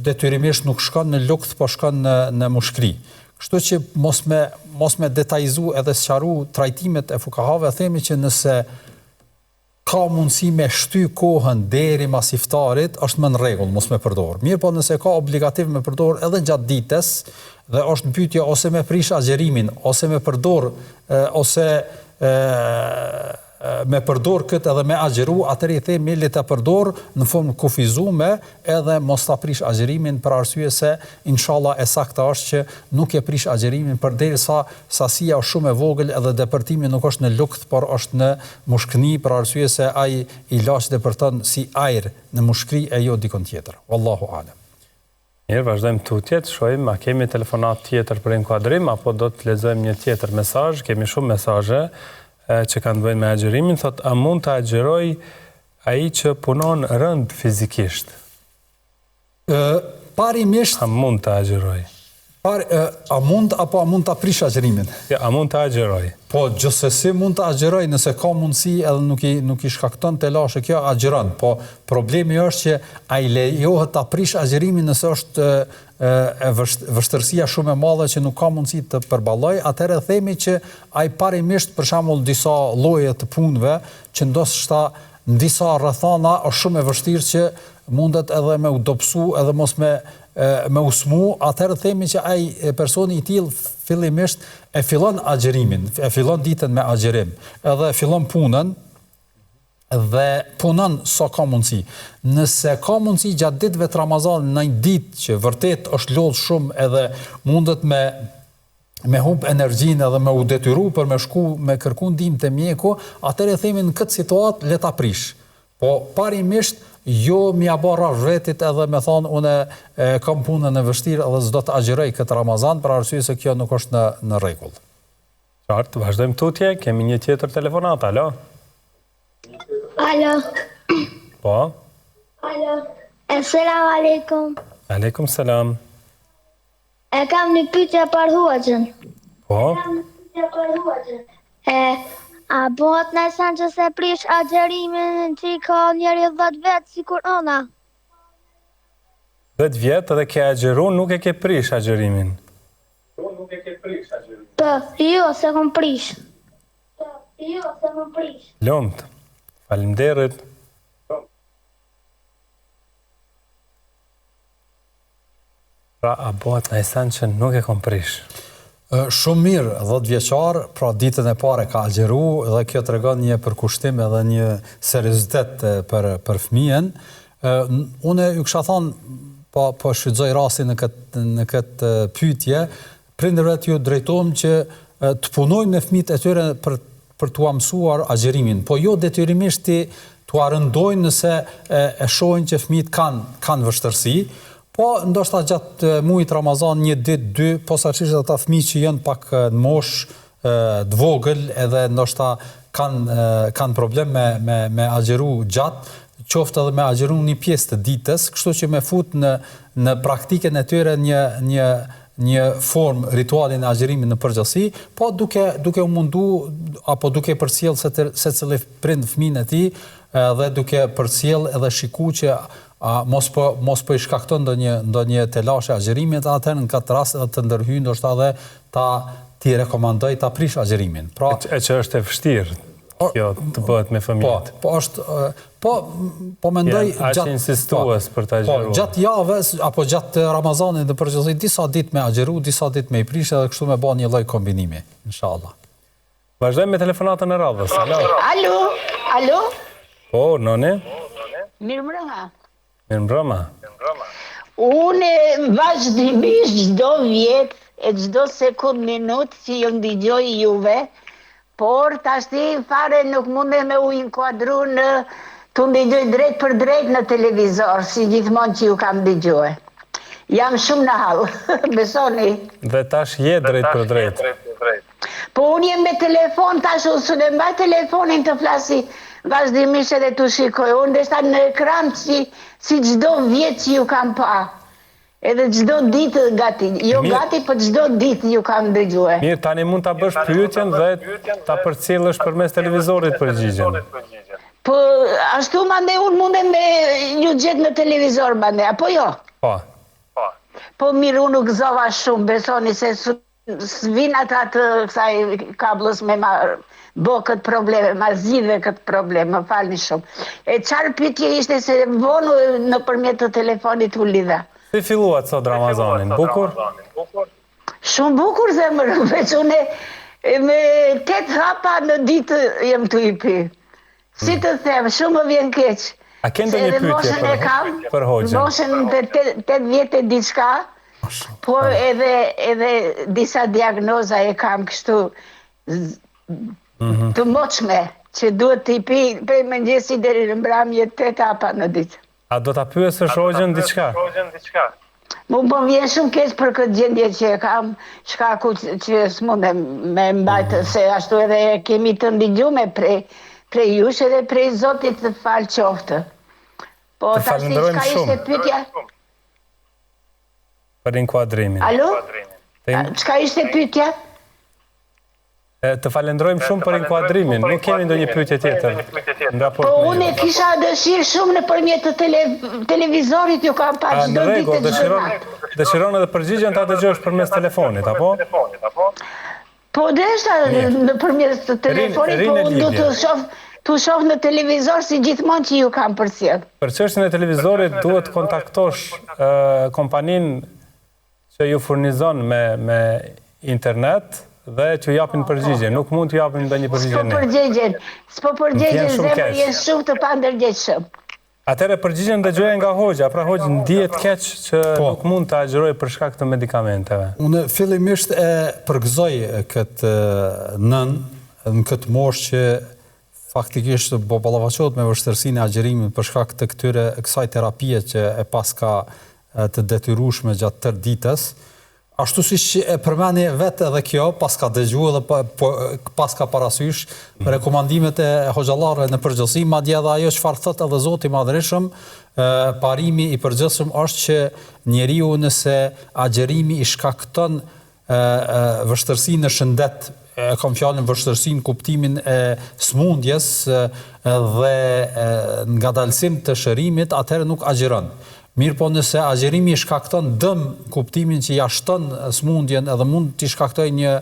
Speaker 2: detyrimisht nuk shkon në lukt, po shkon në mushkri. Kështu që mos me detajzu edhe sqaru trajtimet e fukahave, themi që nëse ka mundësi me shty kohën deri mas iftarit, është më në rregull, mos me përdor. Mirë, po nëse ka obligativ me përdor edhe gjatë ditës, dhe është në pyetje ose me prish agjerimin, ose me përdor, ose me përdor këtë edhe me agjeru, atëri i themi le ta përdor në formë kufizume edhe mos ta prish agjerimin, për arsye se inshallah e saktë është që nuk e prish agjerimin përderisa sasia është shumë e vogël edhe depërtimi nuk është në lukt, por është në mushkëni, për arsye se ai ilaç depërton si ajër në mushkëri e jo dikon tjetër. Wallahu alem.
Speaker 1: Mirë, vazhdojmë tutje, të shohim a kemi telefonat tjetër për inkuadrim apo do të lexojmë një tjetër mesazh. Kemi shumë mesazhe që kanë të bëjnë me agjerimin, thot, a mund të agjeroj ai që punon rënd fizikisht?
Speaker 2: Parimisht...
Speaker 1: A mund të agjeroj?
Speaker 2: A mund apo a mund të aprish agjerimin?
Speaker 1: Ja, a mund të agjeroj?
Speaker 2: Po, gjithsesi mund të agjeroj, nëse ka mundësi edhe nuk i shkakton të lashe kjo, agjeron. Po, problemi është që a i lejohet të aprish agjerimin nëse është vështërsia shumë e madhe që nuk ka mundësi të përballoj, atëherë themi që ai parimisht për shembull disa lloje të punëve që ndoshta në disa rrethana është shumë e vështirë që mundet edhe me u dobësu edhe mos me usmu, atëherë themi që ai personi i tillë fillimisht e fillon agjerimin, e fillon ditën me agjerim, edhe fillon punën dhe punon sa ka mundësi. Nëse ka mundësi gjatë ditëve të Ramazanit në një ditë që vërtet është lodh shumë edhe mundet me humb energjinë edhe me u detyru për me shku me kërku ndihmë te mjeku, atëherë themi në këtë situatë le ta prish. Po parimisht jo mja barra vetit edhe me thonë une kam punën e vështirë edhe s'do të agjeroj këtë Ramazan, për arsye se kjo nuk është në rregull.
Speaker 1: Qartë, vazhdojmë tutje, kemi një tjetër telefonat, alo?
Speaker 7: Alo.
Speaker 1: Po?
Speaker 7: Alo. Selam aleikum.
Speaker 1: Aleikum selam.
Speaker 7: E kam një pyetje për huaxhin.
Speaker 1: Po?
Speaker 7: A bëhet nëse që se prish agjerimin që ka njeri 10 vetë si kur ona?
Speaker 1: 10 vjetë edhe ke agjeru, nuk e ke prish agjerimin.
Speaker 7: Po, jo, se kom prish.
Speaker 1: Lumt, faleminderit. Pra, a bëhet nëse që nuk e kom prish?
Speaker 2: Shumë mirë, 10 vjeçar, pra ditën e parë ka agjeru dhe kjo tregon një përkushtim edhe një seriozitet për fëmijën. Unë ju kisha thënë, po shfrytëzoj rastin në këtë pyetje, prindërve ju drejtohem që të punojnë me fëmijët e tyre për t'u mësuar agjerimin, po jo detyrimisht t'u arëndojnë nëse e shohin që fëmijët kanë vështërsi. Po, ndoshta gjatë muajit Ramazan, një ditë, dy, posaçërisht ata fëmijë që janë pak në moshë të vogël edhe ndoshta kanë problem me agjeru gjatë, qoftë edhe me agjeru një pjesë të ditës, kështu që me fut në praktikën e tyre një formë ritualin e agjerimin në përgjithësi, po duke u mundu apo duke përcjell secili prind fëmijën e tij dhe duke përcjell edhe shiku që mos po i shkakton ndonjë telashe agjërimit, atëherë në këtë rast të ndërhyjë ndoshta edhe ti rekomandoj ta prish agjërimin. Pra,
Speaker 1: që është e vështirë. Kjo të bëhet me fëmijët.
Speaker 2: Po mendoj
Speaker 1: gjatë insistues për të agjëruar.
Speaker 2: Gjatë javës apo gjatë Ramazanit në përgjithësi disa ditë me agjëru, disa ditë me i prish edhe kështu me bën një lloj kombinimi, inshallah.
Speaker 1: Vazhdojmë me telefonatën e radhës.
Speaker 8: Alo?
Speaker 1: Po, noni?
Speaker 8: Mirëmbrëma.
Speaker 1: Mirëmbrëma.
Speaker 8: Unë vazhdimisht çdo vjet e çdo sekond minutë që ju ndigjoj juve, por tashti fare nuk mundem me u inkuadru të ndigjoj drejt për drejt në televizor, si gjithmonë që ju kam ndigjoj. Jam shumë në hall, besoni.
Speaker 1: Dhe tash je drejt për drejt.
Speaker 8: Po unë jem me telefon, tash unë e mbaj telefonin të flasi vazhdimisht edhe të shikoj. Unë deshta në ekran si çdo vjet që ju kam pa. Edhe çdo ditë gati, gati, po çdo ditë ju kam dëgjuar.
Speaker 1: Mirë, tani mund ta bësh pyetjen dhe ta përcjellësh përmes televizorit përgjigjen.
Speaker 8: Po ashtu mande unë mundem me ju gjet në televizor mande, apo jo?
Speaker 1: Po.
Speaker 8: Po mirë, unë nuk gëzova shumë, besoni se s'vin ata të kësaj kablës me bo këtë probleme, ma zgjidhe këtë problem, më falni shumë. E qarë pyetje ishte se vonu në përmjet të telefonit u lidha.
Speaker 1: Si filluat sot Ramazanin? Bukur?
Speaker 8: Shumë bukur, zemër, veç une me 8 hapa në ditë jem të i pi. Si të them, shumë më vjen keq.
Speaker 1: A ke ndonjë pyetje për hoxhën?
Speaker 8: Moshën 8 vjetë e diçka, po edhe disa diagnoza e kam kështu të moçme, që duhet të i pi prej mëngjesi deri në mbrëmje 8 hapa në ditë.
Speaker 1: A do ta pyesësh hoxhën diçka?
Speaker 8: Mu më vjen shumë keq për këtë gjendje që e kam, shkaku që s'mundem me mbajtë, se ashtu edhe kemi të ndigjume prej jush edhe prej Zotit të falë qoftë. Po tash çka ishte pyetja?
Speaker 1: Për inkuadrimin.
Speaker 8: Alo? Çka ishte pyetja?
Speaker 1: Të falenderojmë shumë për inkuadrimin. Nuk kemi ndonjë pyetje tjetër në raport.
Speaker 8: Po unë kisha dëshirë shumë nëpërmjet të televizorit ju kam pa çdo ditë të gjërat.
Speaker 1: Dëshiron edhe përgjigjen ta dëgjosh përmes telefonit, apo?
Speaker 8: Po deshta nëpërmjet të telefonit, po unë do të shoh në televizor si gjithmonë që ju kam përcjell.
Speaker 1: Për çështjen e televizorit duhet të kontaktosh kompaninë që ju furnizon me internet dhe që japin përgjigje, nuk mund të japin ndonjë përgjigje.
Speaker 8: S'po përgjigjen, zemër jenë shumë të pandërgjegjshëm.
Speaker 1: Atëherë përgjigjen dëgjoje nga hoxha, pra hoxha ndihet keq që nuk mund të agjërojë për shkak të medikamenteve.
Speaker 2: Unë fillimisht e përgëzoj këtë nën në këtë moshë që faktikisht po ballafaqohet me vështirësinë e agjërimit për shkak të kësaj terapie që e paska të detyrueshme gjatë tërë ditës. Ashtu siç e përmeni vetë edhe kjo, paska dëgjuar dhe paska parasysh rekomandimet e hoxhallarëve në përgjithësi, madje edhe ajo çfarë thotë edhe Zoti i Madhërisëm, parimi i përgjithshëm është që njeriu nëse agjërimi i shkakton vështirësi në shëndet, e kam fjalën vështirësinë kuptimin e smundjes dhe ngadalësim të shërimit, atëherë nuk agjëron. Mirë po nëse agjërimi shkakton dëm kuptimin që ja shton smundjen edhe mund t'i shkaktoj një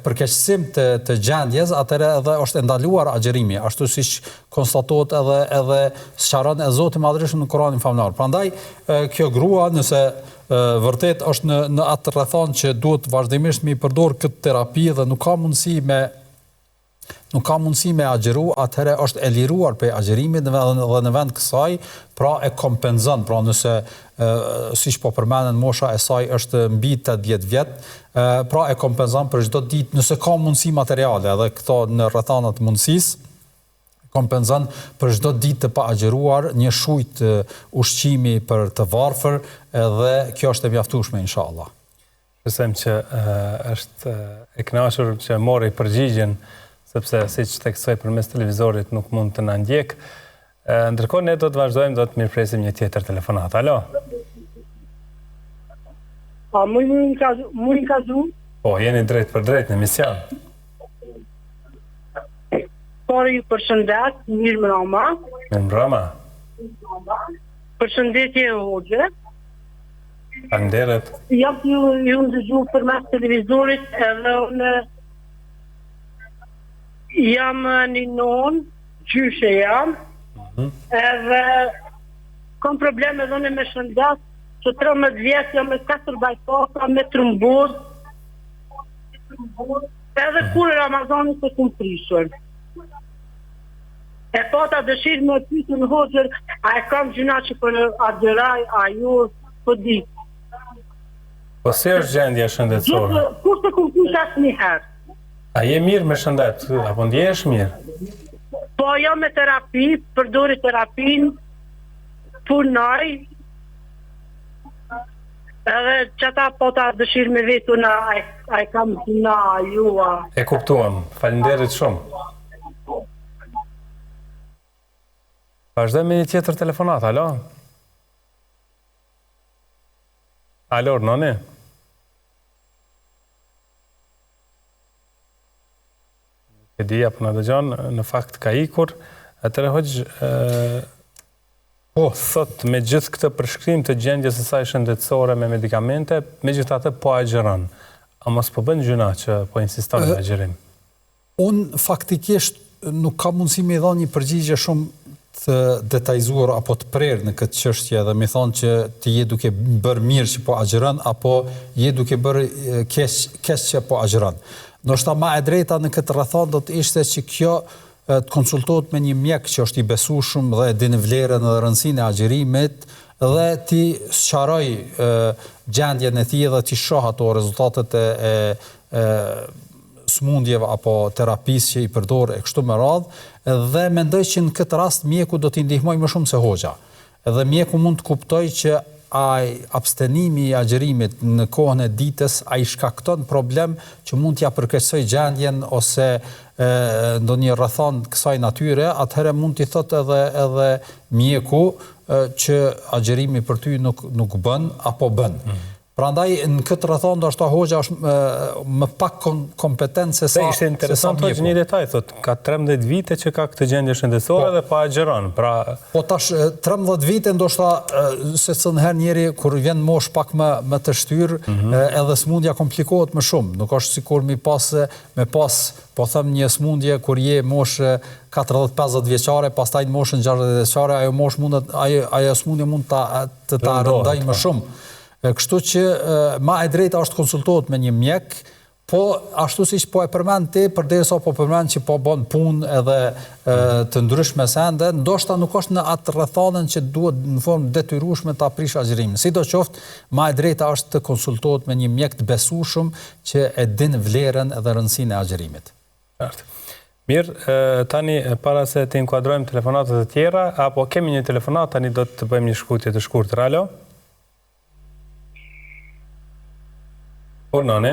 Speaker 2: përkeqësim të gjendjes, atëherë edhe është ndaluar agjërimi, ashtu siç konstatohet edhe sqaron e Zoti i Madhërisëm në Kur'anin famullar. Prandaj kjo grua nëse vërtet është në atë rrethon që duhet vazhdimisht me i përdor këtë terapi dhe nuk ka mundësi me agjëru, atëherë është e liruar për agjërimit dhe në vend kësaj, pra e kompenzon, pra nëse, siç po përmenden mosha e saj është mbi 80 vjet, pra e kompenzon për çdo ditë, nëse ka mundësi materiale, edhe këto në rrethanat mundësisë, kompenzon për çdo ditë të pa agjëruar një shujt ushqimi për të varfër, dhe kjo është e mjaftueshme inshallah.
Speaker 1: Besojmë që është e kënaqur që mori përgjigjen, sepse siç theksoj përmes televizorit nuk mund të na ndjek. Ndërkohë ne do të vazhdojmë, do të mirpresim një tjetër telefonat. Alo.
Speaker 9: Po, mu i kazu?
Speaker 1: Po, jeni drejt për drejt në emision.
Speaker 9: pari ju përshëndet, mirë mbrëma.
Speaker 1: Mirë mbrëma.
Speaker 9: Përshëndetje Hoxhe.
Speaker 1: Faleminderit.
Speaker 9: Jam ju ndëgju përmes televizorit edhe unë jam një non, gjyshe jam, edhe kam probleme edhe unë me shëndet, që 13 vjetë jam me 4 bajpata, me trumboz, edhe kur Ramazanit të kumë prishur. E pata dëshirë me pytë në Hoxher, a e kam gjuna që për agjeraj, a ju, për di.
Speaker 1: Po si është gjendja shëndetësore?
Speaker 9: Kur të kumë pytë asë një herë?
Speaker 1: A je mirë me shëndet, apo ndjesh mirë?
Speaker 9: Po jam me terapi, përdori terapin, punaj, edhe që ta po ta dëshirë me vetu na, a e kam gjuna, a ju, a...
Speaker 1: E kuptuam, faleminderit shumë. Vazhdojmë me një tjetër telefonat, alo? Alo, noni? E di, apo në dëgjon, në fakt ka ikur, atëre Hoxh, thot me gjithë këtë përshkrim të gjendjes së saj shëndetësore me medikamente, me gjithë atë po agjeron. A mos po bën gjëna që po insiston me agjerim?
Speaker 2: Unë faktikisht nuk ka mundësi me dhënë një përgjigje shumë të detajzuar apo të prerë në këtë çështje dhe me thonë që ti je duke bërë mirë që po agjeron apo je duke bërë keq që po agjeron. Ndoshta më e drejta në këtë rrethon do të ishte që kjo të konsultohet me një mjek që është i besueshëm dhe e din vlerën dhe rëndësinë e agjerimit dhe ti sqaroj gjendjen e tij dhe ti shoh ato rezultatet e smundjeve apo terapisë që i përdor e kështu me radhë dhe mendoj që në këtë rast mjeku do t'i ndihmojë më shumë se hoxha. Edhe mjeku mund të kuptojë që abstenimi i agjerimit në kohën e ditës ai shkakton problem që mund t'ja përkeqësoj gjendjen ose ndonjë rrethon kësaj natyre, atëherë mund t'i thotë edhe mjeku që agjerimi për ty nuk bën apo bën. Prandaj në këtë rrethon ndoshta hoxha është më pak kompetent se sa.
Speaker 1: Ishte interesant një detaj, thotë ka 13 vite që ka këtë gjendje shëndetësore dhe pa agjeron.
Speaker 2: Po tash 13 vite ndoshta se herë njeri kur vjen mosh pak më të shtyr, edhe smundja komplikohet më shumë. Nuk është sikur me pas po them një smundje kur je mosh 40-50 vjeçare, pastaj në moshën 60 vjeçare, ajo smundje mund të ta rëndaj më shumë. Kështu që ma e drejta është konsultohet me një mjek, po ashtu siç po e përmend ti, përderisa po përmend që po bën punë edhe të ndryshme sende, ndoshta nuk është në atë rrethonën që duhet në formë detyrueshme ta prish agjerimin. Sidoqoftë, ma e drejta është të konsultohet me një mjek të besueshëm që e din vlerën dhe rëndësinë e agjerimit.
Speaker 1: Qartë. Mirë, tani para se të inkuadrojmë telefonatët e tjera, apo kemi një telefonat, tani do të bëjmë një shkutje të shkurtër. Alo? Por noni?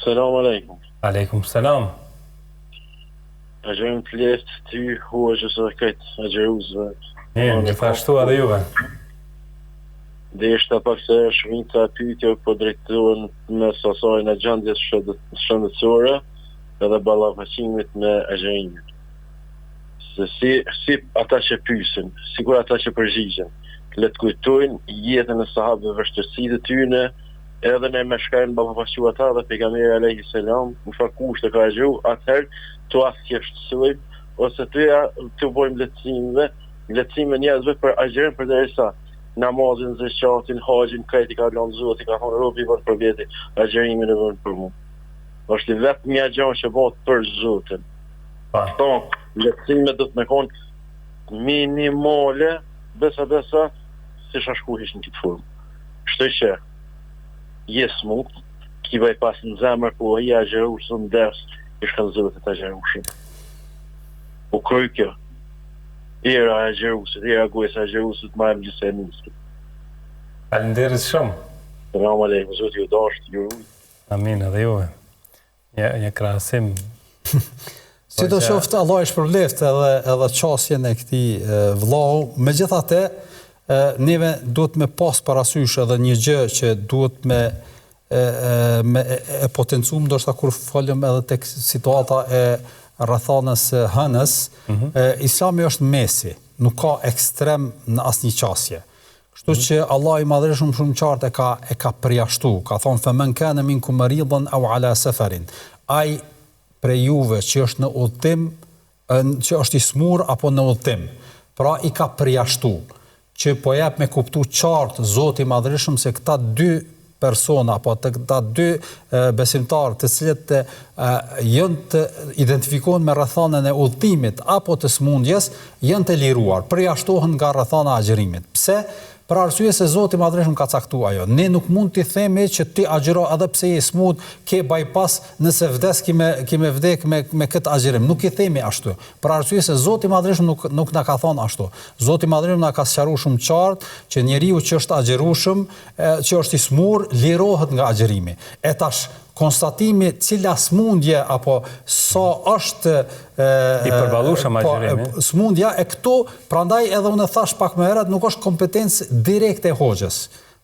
Speaker 10: Selam aleikum.
Speaker 1: Aleikum selam.
Speaker 10: Agjerim të leftë ty, hoxhës dhe këtë agjeruzve.
Speaker 1: Gjithashtu edhe juve.
Speaker 10: Dhe ishte pak se shminta pyetje po drejtohen me sasajnë e gjendjes shëndetësore edhe ballafaqimit me agjerimin. Se si ata që pyesin, sigur ata që përgjigjen, le të kujtojnë jetën e sahabëve, vështirësitë e tyre, edhe ne me shkajnë ballafaqu ata dhe pejgamberi alayhi salam, në fakt kushte ka agjeru, atëherë tu ashtësojmë ose të bëjmë lehtësime njerëzve për agjerim përderisa namazin, zakatin, haxhin, këtë ka lënë Zoti, ka thonë robi vot për veti, agjerimin e vën për mua. Është vetëm një gjë që bëhet për Zotin. Po, lehtësime do të më konë minimale, besa, si shashkuhish në këtë formë. Shtoj që, jesë mund, ki vaj pas në zemër, po i agjeru së në ders, i shkanë zëve të agjeru shumë. Po kryj kjo, era agjerusit, era gojës agjerusit, ma e më gjithse e njësë.
Speaker 1: Falenderit shumë.
Speaker 10: Selam aleikum, Zoti ju dashtë, ju rujtë.
Speaker 1: Amin, edhe juve. Një krahasim.
Speaker 2: Sidoqoftë Allah e shpërbleft edhe qasjen e këtij vllau, megjithatë neve duhet me pas parasysh edhe një gjë që duhet me e potencuar ndoshta kur folëm edhe tek situata e rrethanës hënës, Islami është mesi, nuk ka ekstrem në asnjë qasje. Kështu që Allah i madhreshëm shumë qartë e ka përjashtu, ka thonë femen kana minkum maridhan aw ala safarin. Ai prej juve që është në udhtim, që është i smur apo në udhtim. Pra i ka përjashtu, që po jep me kuptu qartë Zoti i madhreshëm se këta dy persona apo këta dy besimtarë të cilët janë të identifikohen me rrethanën e udhëtimit apo të smundjes, janë të liruar, përjashtohen nga rrethana e agjërimit. Pse? Për arsye se Zoti i madhreshëm ka caktuar ajo. Ne nuk mund t'i themi që ti agjëro edhe pse je smut, ke bypass, nëse vdes kime vdek me këtë agjërim. Nuk i themi ashtu. Për arsye se Zoti i madhreshëm nuk na ka thonë ashtu. Zoti i madhreshëm na ka sqaruar shumë qartë që njeriu që është agjërueshëm, që është i smur, lirohet nga agjërimi. E tash konstatimi cila smundje apo sa është
Speaker 1: i përballueshëm agjërimi.
Speaker 2: Smundja e këtu, prandaj edhe unë thash pak më herët, nuk është kompetencë direkte e hoxhës.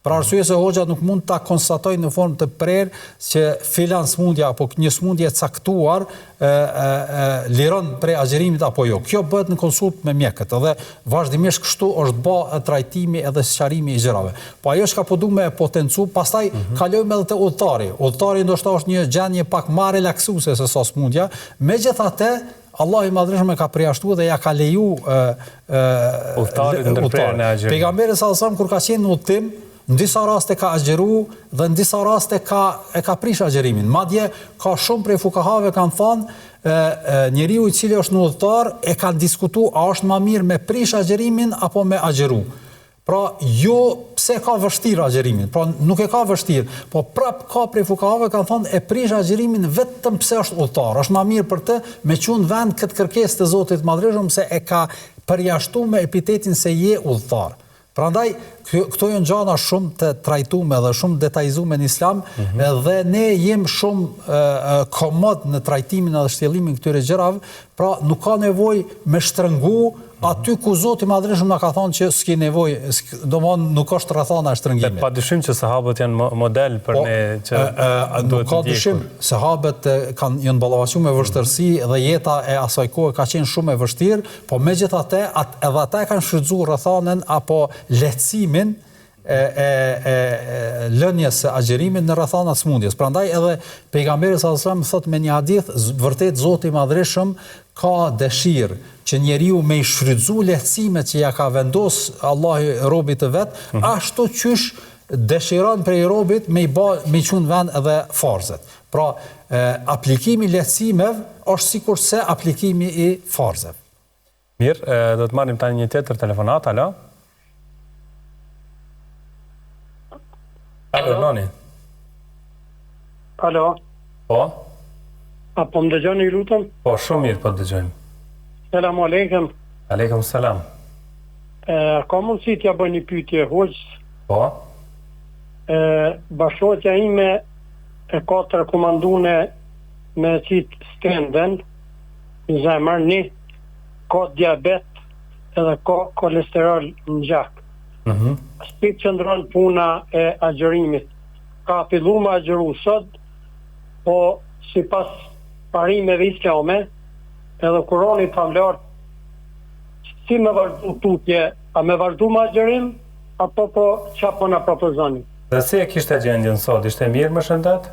Speaker 2: Për arsye se hoxha nuk mund ta konstatojë në formë të prerë që filan smundja apo një smundje e caktuar liron prej agjërimit apo jo. Kjo bëhet në konsultë me mjekët, edhe vazhdimisht kështu është bë trajtimi edhe sqarimi i gjërave. Po ajo çka po duam me potencu, pastaj kalojmë edhe te udhëtari. Udhëtari ndoshta është një gjendje pak më relaksuese se sa smundja, megjithatë Allah i madhreshëm e ka përjashtuar dhe ja ka leju
Speaker 1: udhëtarit ndërprerjen e agjërimit.
Speaker 2: Pejgamberi sallallahu alajhi wasallam kur ka qenë në udhtim, në disa raste ka agjëru dhe në disa raste ka prish agjërimin. Madje ka shumë prej fukahave kanë thënë njeriu i cili është në udhëtar e kanë diskutuar a është më mirë me prish agjërimin apo me agjëru. Pra jo pse ka vështirë agjërimin, pra nuk e ka vështirë, po prap ka prej fukahave kanë thënë e prish agjërimin vetëm pse është udhëtar. Është më mirë për të me qenë vend këtë kërkesë të Zotit të Madhreshëm se e ka përjashtuar me epitetin se je udhëtar. Prandaj këto janë gjëra shumë të trajtuara dhe shumë detajzuara në Islam, dhe ne jemi shumë komod në trajtimin dhe shtjellimin këtyre gjërave, pra nuk ka nevojë me shtrëngu aty ku Zoti i Madhreshëm na ka thonë që s'ke nevojë, domthonë nuk është rrethana e shtrëngimit.
Speaker 1: Padyshim që sahabët janë model për ne që
Speaker 2: nuk ka dyshim, sahabët janë ballavaçuar me vështirësi dhe jeta e asaj kohe ka qenë shumë e vështirë, po megjithatë edhe ata kanë shfrytzuar rrethanën apo lehtësimin lënjes së agjërimit në rrethana të smundjes. Prandaj edhe pejgamberi sallallahu alajhi wasallam thot me një hadith, vërtet Zoti i Madhreshëm ka dëshirë që njeriu me i shfrytzu lehtësimet që ja ka vendos Allahu robit të vet, ashtu qysh dëshiron prej robit me i çun vend edhe farzet. Pra, aplikimi i lehtësimeve është sikurse aplikimi i farzeve.
Speaker 1: Mirë, do të marrim tani një tjetër telefonat, alo? Alo, noni.
Speaker 9: Alo.
Speaker 1: Po?
Speaker 9: A po më dëgjoni, lutem?
Speaker 1: Po, shumë mirë po dëgjojmë.
Speaker 9: Selam aleikum.
Speaker 1: Aleikum selam.
Speaker 9: Ka mundësi t'ja bëj një pyetje hoxhës?
Speaker 1: Po?
Speaker 9: Bashkëshortja ime e ka të rekomandune me qitë stenden, në zemër, një ka diabet edhe ka kolesterol në gjak. Si qëndron puna e agjërimit. Ka fillu me agjëru sot, po si pas parimeve islame, edhe Kurani ka vlerë, si me vazhdu tutje, a me vazhdu me agjërim, apo po qa po na propozoni.
Speaker 1: Dhe si e kishte gjendjen sot? Ishte mirë më shëndet?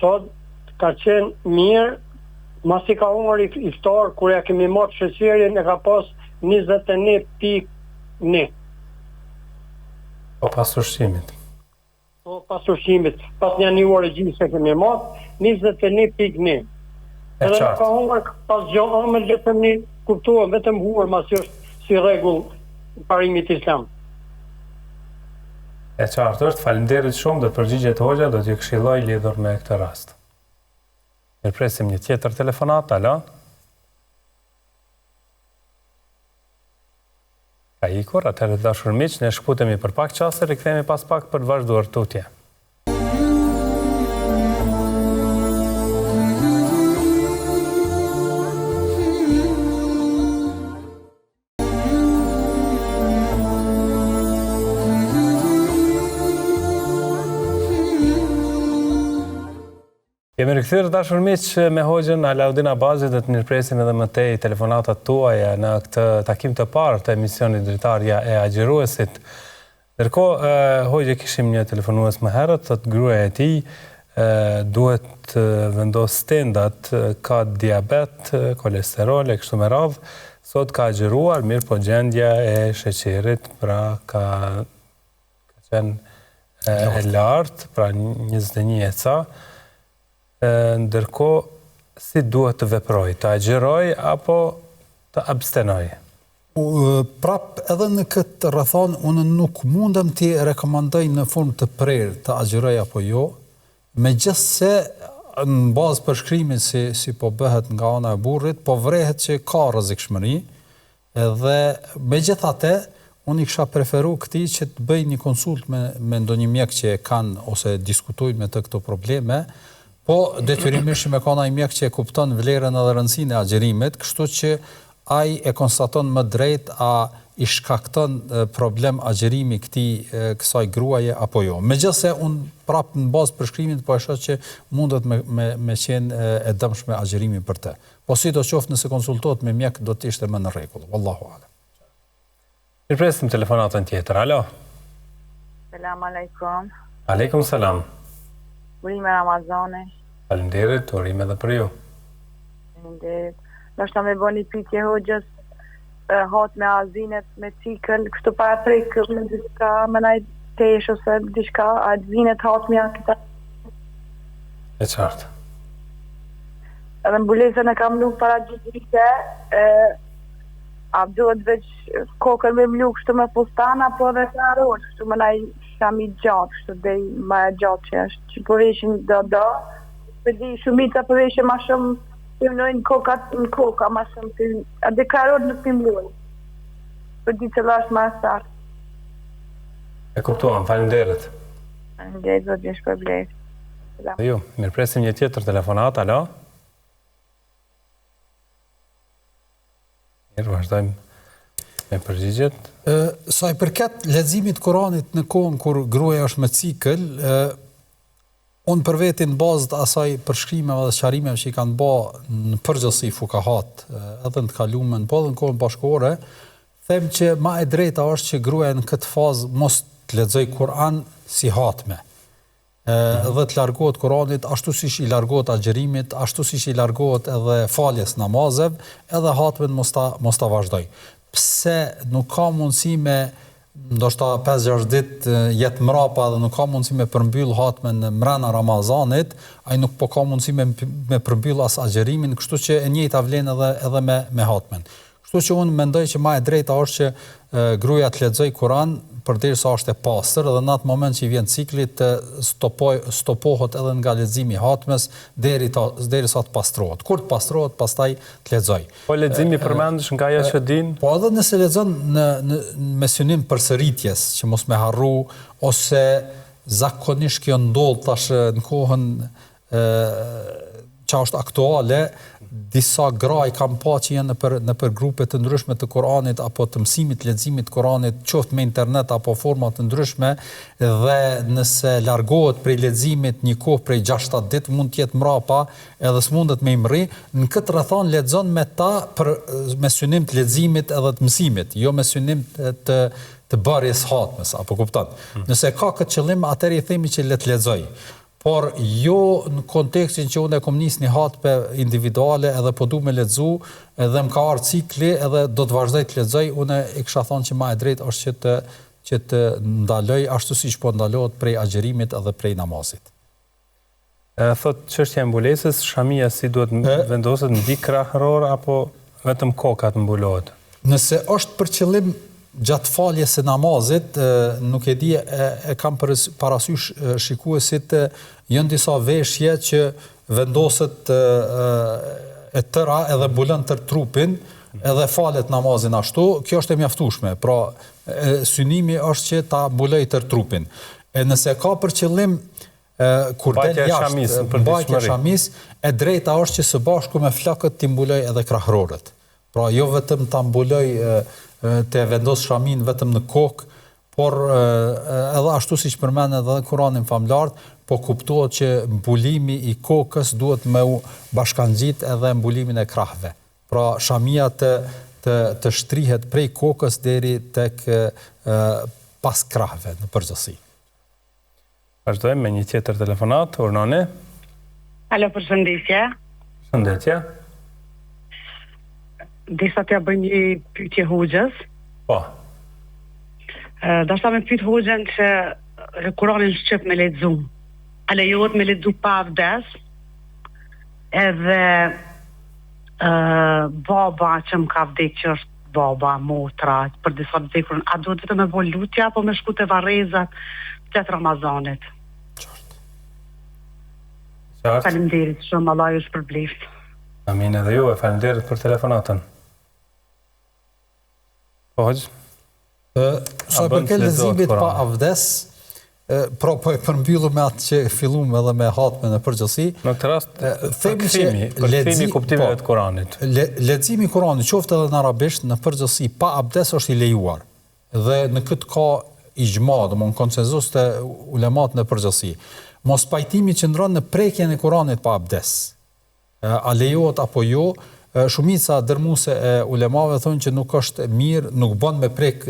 Speaker 9: Sot ka qenë mirë, masi ka humër iftar, kur ja kemi marrë sheqerin, e ka pas 21.1.
Speaker 1: Po pas ushqimit.
Speaker 9: Po pas ushqimit, pas një orë gjithë se kemi marrë, 21.1. Edhe në ka humër pas gjohë, me letëm një kuptuar, vetëm huër, masi është si regull parimit islam.
Speaker 1: E qartë është, faleminderit shumë, do të përgjigjet hoxha, do t'ju këshilloj lidhur me këtë rast. Ne presim një tjetër telefonat, alo? Ka ikur, atëherë të dashur miq, ne shkputemi për pak çaste, rikthehemi pas pak për të vazhduar tutje. Mirëkthyer dashur miq, me Hoxhën Alaudin Abazi do të mirpresim edhe më tej telefonatat tuaja në këtë takim të parë të emisionit Dritarja e Agjëruesit. Ndërkohë, Hoxhë, kishim një telefonues më herët, thotë gruaja e tij duhet vendos stendat, ka diabet, kolesterol e kështu me radhë. Sot ka agjëruar, mirë po gjendja e sheqerit pra ka qenë e lartë, pra 21 e ca. Ndërkohë, si duhet të veproj, të agjëroj apo të abstenoj?
Speaker 2: Prap edhe në këtë rrethon, unë nuk mundem t'i rekomandoj në formë të prerë të agjëroj apo jo, megjithse në bazë përshkrimit si po bëhet nga ana e burrit, po vrehet që ka rrezikshmëri, edhe megjithatë unë i kisha preferu këtij që të bëj një konsult me ndonjë mjek që e kanë ose diskutojnë me të këto probleme, po detyrimisht me kanë ai mjek që e kupton vlerën edhe rëndësinë e agjërimit, kështu që ai e konstaton më drejt a i shkakton problem agjërimi kësaj gruaje apo jo. Megjithse unë prap në bazë përshkrimit po e shoh që mundet me qenë e dëmshme agjërimi për të. Po sidoqoftë nëse konsultohet me mjek do të ishte më në rregull. Wallahu a'lam.
Speaker 1: Mirpresim telefonatën tjetër. Alo.
Speaker 11: Selam aleikum.
Speaker 1: Aleikum selam.
Speaker 11: Urime Ramazani.
Speaker 1: Faleminderit, urime edhe për ju.
Speaker 11: Faleminderit. Ndoshta me bëni pyetje Hoxhës, hat me azinet me cikël, kështu para prek me diçka, me naj tesh ose diçka, azinet hat me këta.
Speaker 1: E qartë.
Speaker 11: Edhe mbulesën e kam nuk para gjithë a duhet veç kokën me mlu kështu me fustan, apo dhe të arrosh, kështu me naj sham i gjatë, kështu dhe ma e gjatë që është, që përveshin do, për di shumica përveshin ma shumë, pëmlojnë kokat në koka, ma shumë, a dhe karot nuk pëmlojnë, për di që lash ma sartë.
Speaker 1: E kuptuam, faleminderit.
Speaker 11: Faleminderit, do t'jesh për blejt.
Speaker 1: Ju, mirpresim një tjetër telefonat, alo? Mirë, vazhdojmë me përgjigjet.
Speaker 2: Sa i përket leximit të Kuranit në kohën kur gruaja është me cikël, unë për vetin bazë të asaj përshkrimeve dhe sqarimeve që i kanë bë në përgjithësi fukahat, edhe në të kaluarën, po edhe në kohën bashkëkohore, them që më e drejta është që gruaja në këtë fazë mos të lexoj Kur'an si hatme. Dhe të largohet Kuranit, ashtu siç i largohet agjërimit, ashtu siç i largohet edhe faljes namazeve, edhe hatmen mos ta vazhdoj. Pse nuk ka mundësi me ndoshta 5-6 ditë jetë mrapa dhe nuk ka mundësi me përmbyll hatmen mrena Ramazanit, ai nuk po ka mundësi me përmbyll as agjërimin, kështu që e njëjta vlen edhe me hatmen. Kështu që unë mendoj që më e drejta është që gruaja të lexojë Kur'an përderisa është e pastër dhe në atë moment që i vjen cikli të stopohet edhe nga leximi i hatmes derisa të pastrohet. Kur të pastrohet, pastaj të lexoj.
Speaker 1: Po leximi përmendesh nga ajo që din?
Speaker 2: Po edhe nëse lexon me synim përsëritjes, që mos me harru, ose zakonisht kjo ndodh tash në kohën që është aktuale, disa gra i kam pa që janë në për grupe të ndryshme të Kuranit apo të mësimit leximit të Kuranit, qoftë me internet apo forma të ndryshme, dhe nëse largohet prej leximit një kohë prej 6-7 ditë mund të jetë mrapa, edhe s'mundet me imri, në këtë rrethon lexon me ta me synim të leximit edhe të mësimit, jo me synim të bërjes hatmes, apo kupton. Nëse ka këtë qëllim, atëherë i themi që le të lexoj. Por jo në kontekstin që unë e kom nis një hatpe individuale edhe po du me lexu edhe më ka ardhur cikli edhe do të vazhdoj të lexoj, unë e kisha thonë që më e drejtë është që të ndaloj ashtu siç po ndalohet prej agjërimit edhe prej namazit.
Speaker 1: Thot çështja e mbulesës, shamia si duhet vendoset mbi krahëror apo vetëm kokat mbulohet? Nëse
Speaker 2: është për qëllim gjatë faljes së namazit, nuk e di, e kam parasysh shikuesit, janë disa veshje që vendoset e tëra edhe mbulon tër trupin, edhe falet namazin ashtu, kjo është e mjaftueshme. Pra, synimi është që ta mbuloj tër trupin. Nëse ka për qëllim kur del jashtë, mbajtja shamis, e drejta është që së bashku me flakët t'i mbuloj edhe krahërorët. Pra, jo vetëm ta mbuloj të vendos shamin vetëm në kokë, por edhe ashtu si që përmend edhe Kuranin famlar, po kuptohet që mbulimi i kokës duhet me u bashkangjit edhe mbulimin e krahve. Pra shamia të shtrihet prej kokës deri tek pas krahve në përgjithësi.
Speaker 1: Vazhdojmë me një tjetër telefonat, urnoni.
Speaker 12: Alo, përshëndetje.
Speaker 1: Përshëndetje.
Speaker 12: Disa t'ja bëj një pyetje hoxhës.
Speaker 1: Po.
Speaker 12: Dashta me pyet hoxhën që Kuranin shqip me lexu. A lejohet me lexu pa abdes? Edhe baba që më ka vdek që është baba, motra, për disa të vdekur, a duhet vetëm me bo lutja apo me shku te varrezat të Ramazanit?
Speaker 1: Qartë.
Speaker 12: Faleminderit shumë, Allah ju shpërbleft.
Speaker 1: Amin edhe ju, faleminderit për telefonatën. Po, Hoxh?
Speaker 2: Sa përket leximit pa avdes, po e përmbyllu me atë që fillum edhe me hatme në përgjithësi.
Speaker 1: Në këtë rast, përkthimi kuptimeve të Kuranit.
Speaker 2: Leximi i Kuranit, qoftë edhe në arabisht, në përgjithësi pa abdes është i lejuar. Dhe në këtë ka ijma, domthonë konsenzus të ulemat në përgjithësi. Mos pajtimi qëndron në prekjen e Kuranit pa abdes. A lejohet apo jo? Shumica dërmuese e ulemave thonë që nuk është mirë, nuk bën me prek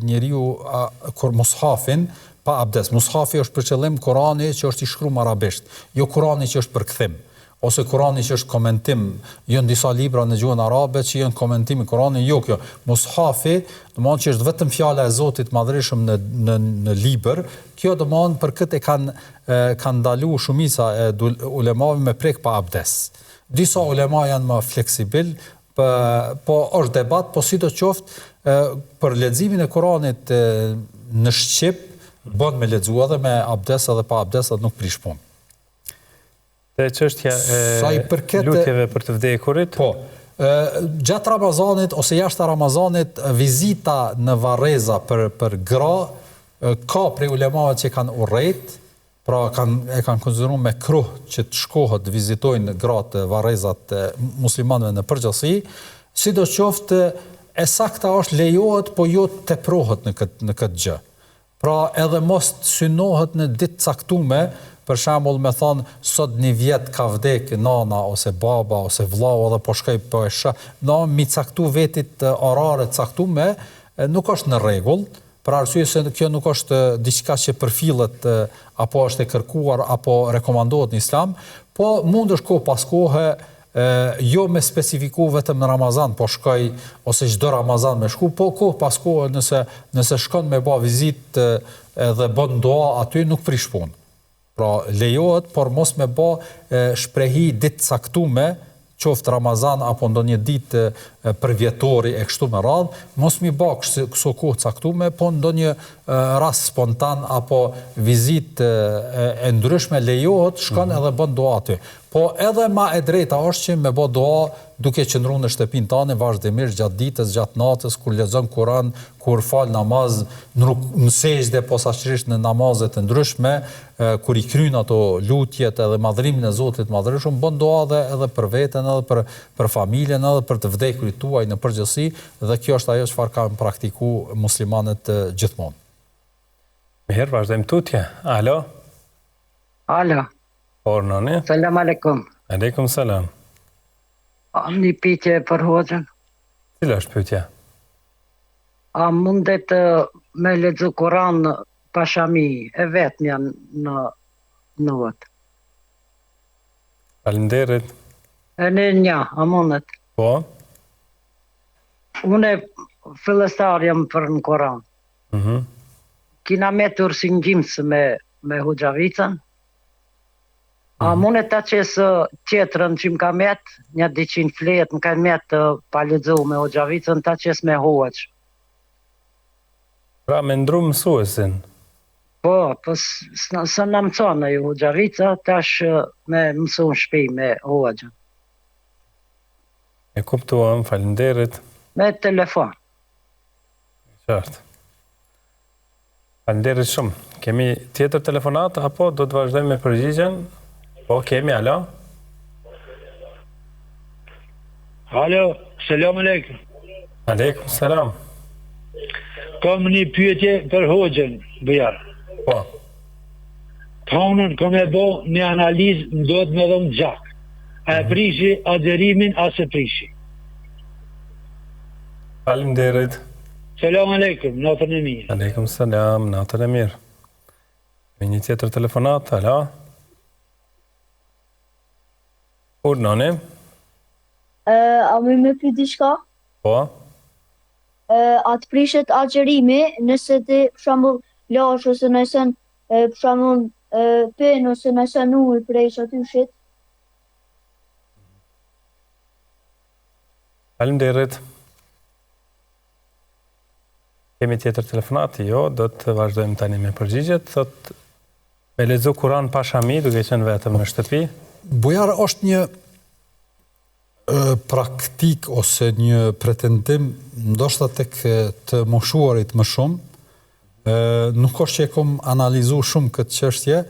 Speaker 2: njeriu kur mushafin pa abdes. Mushafi është për qëllim Kurani që është i shkruar arabisht, jo Kurani që është për kthim, ose Kurani që është komentim, janë disa libra në gjuhën arabe që janë komentim i Kuranit, jo kjo. Mushafi, domethënë që është vetëm fjala e Zotit Madhërisëm në libër, kjo domethënë për këtë kanë ndaluar shumica e ulemave me prek pa abdes. Disa ulema janë më fleksibil, po është debat, po sidoqoftë për leximin e Kuranit në shqip bën me lexu edhe me abdes edhe pa abdes atë nuk prish punë.
Speaker 1: Te çështja e lutjeve për të vdekurit?
Speaker 2: Po. Gjatë Ramazanit ose jashtë Ramazanit vizita në varreza për gra ka prej ulemave që kanë urrejt, pra e kanë konsideruar me kruh që të shkohet vizitojnë gratë varrezat muslimanëve në përgjithësi, sidoqoftë e sakta është lejohet, po jo teprohet në këtë gjë. Pra edhe mos synohet në ditë caktume, për shembull me thonë sot një vjet ka vdek nana ose baba ose vllau edhe po shkoj po e shoh, mi caktu vetit orare caktume, nuk është në rregull. Për arsye se kjo nuk është diçka që përfillet apo është e kërkuar apo rekomandohet në Islam, po mund është kohë pas kohe, jo me specifiku vetëm në Ramazan, po shkoj ose çdo Ramazan me shku, po kohë pas kohe nëse shkon me bë vizitë edhe bën dua aty nuk prish punë. Pra lejohet, por mos me bë shprehi ditë caktume, qoftë Ramazan apo ndonjë ditë përvjetori e kështu me radhë, mos mi bë këso kohë caktume, po ndonjë rast spontan apo vizitë e ndryshme lejohet, shkon edhe bën dua aty. Po edhe ma e drejta është që me bë dua duke qëndruar në shtëpinë tane vazhdimisht gjatë ditës, gjatë natës, kur lexon Kur'an, kur fal namaz, në sejdë posaçërisht në namazet të ndryshme, kur i kryen ato lutjet edhe madhrimin e Zotit Madhërisëm, bën dua edhe për veten, edhe për familjen, edhe për të vdekurit tuaj në përgjithësi, dhe kjo është ajo çfarë kanë praktikuar muslimanët gjithmonë.
Speaker 1: Mirë, vazhdojmë tutje. Alo?
Speaker 13: Alo.
Speaker 1: Ornoni.
Speaker 13: Selam aleikum.
Speaker 1: Aleikum selam.
Speaker 13: Am një pyetje për hoxhën.
Speaker 1: Cila është pyetja?
Speaker 13: A mundet me lexu Kur'an pa shami e vetmja në vot?
Speaker 1: Faleminderit.
Speaker 13: Në një, a mundet?
Speaker 1: Po.
Speaker 13: Unë fillestar jam për në Kur'an. Kina metur si ngjimës me Hoxhavicën. A mundet ta qesë tjetrën që më ka met, një 200 fletë më ka met pa lexu me Hoxhavicën, ta qesë me hoqë.
Speaker 1: Pra me ndru mësuesin?
Speaker 13: Po, së në mësonë ju Hoxhavica, tash me mësu në shpi me hoqën.
Speaker 1: E kuptuam, faleminderit.
Speaker 13: Me telefon.
Speaker 1: Qartë. Faleminderit shumë. Kemi tjetër telefonat, apo do të vazhdojmë me përgjigjen? Po, kemi, alo?
Speaker 14: Alo, selam aleikum.
Speaker 1: Aleikum, selam.
Speaker 14: kam një pyetje për hoxhën, Bujar.
Speaker 1: Po.
Speaker 14: Tonën kam e bo një analizë, ndodh me dhëmë gjak. A e prishi agjerimin, a se prishi.
Speaker 1: Faleminderit.
Speaker 14: Selam aleikum, natën e mirë.
Speaker 1: Aleikum selam, natën e mirë. Me një tjetër telefonat, alo? Urnoni?
Speaker 7: A me pyet diçka?
Speaker 1: Po?
Speaker 7: A të prishet agjerimi nëse ti për shembull lash ose nëse për shembull pen ose nëse ujë presh aty shit?
Speaker 1: Faleminderit. Kemi tjetër telefonat? Jo, do të vazhdojmë tani me përgjigjet. Thot, me lexu Kur'an pa shami, duke qenë vetëm në shtëpi?
Speaker 2: Bujar është një praktik ose një pretendim ndoshta tek të moshuarit më shumë, nuk është që e kom analizu shumë këtë çështje,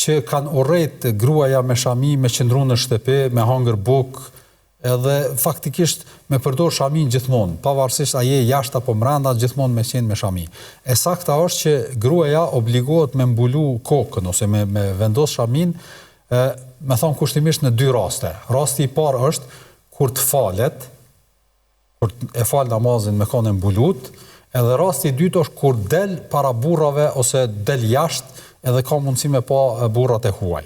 Speaker 2: që kanë urrejt gruaja me shami, me qëndru në shtëpi, me hangër bukë, edhe faktikisht me përdor shamin gjithmonë, pavarësisht a je jashtë apo mbranda, gjithmonë me qenë me shami. E sakta është që gruaja obligohet me mbulu kokën ose me vendos shamin, me thonë kushtimisht në dy raste. Rasti i parë është kur të falet, kur e fal namazin me kohën e mbulut, edhe rasti i dytë është kur del para burrave ose del jashtë edhe ka mundësi me pa burrat e huaj.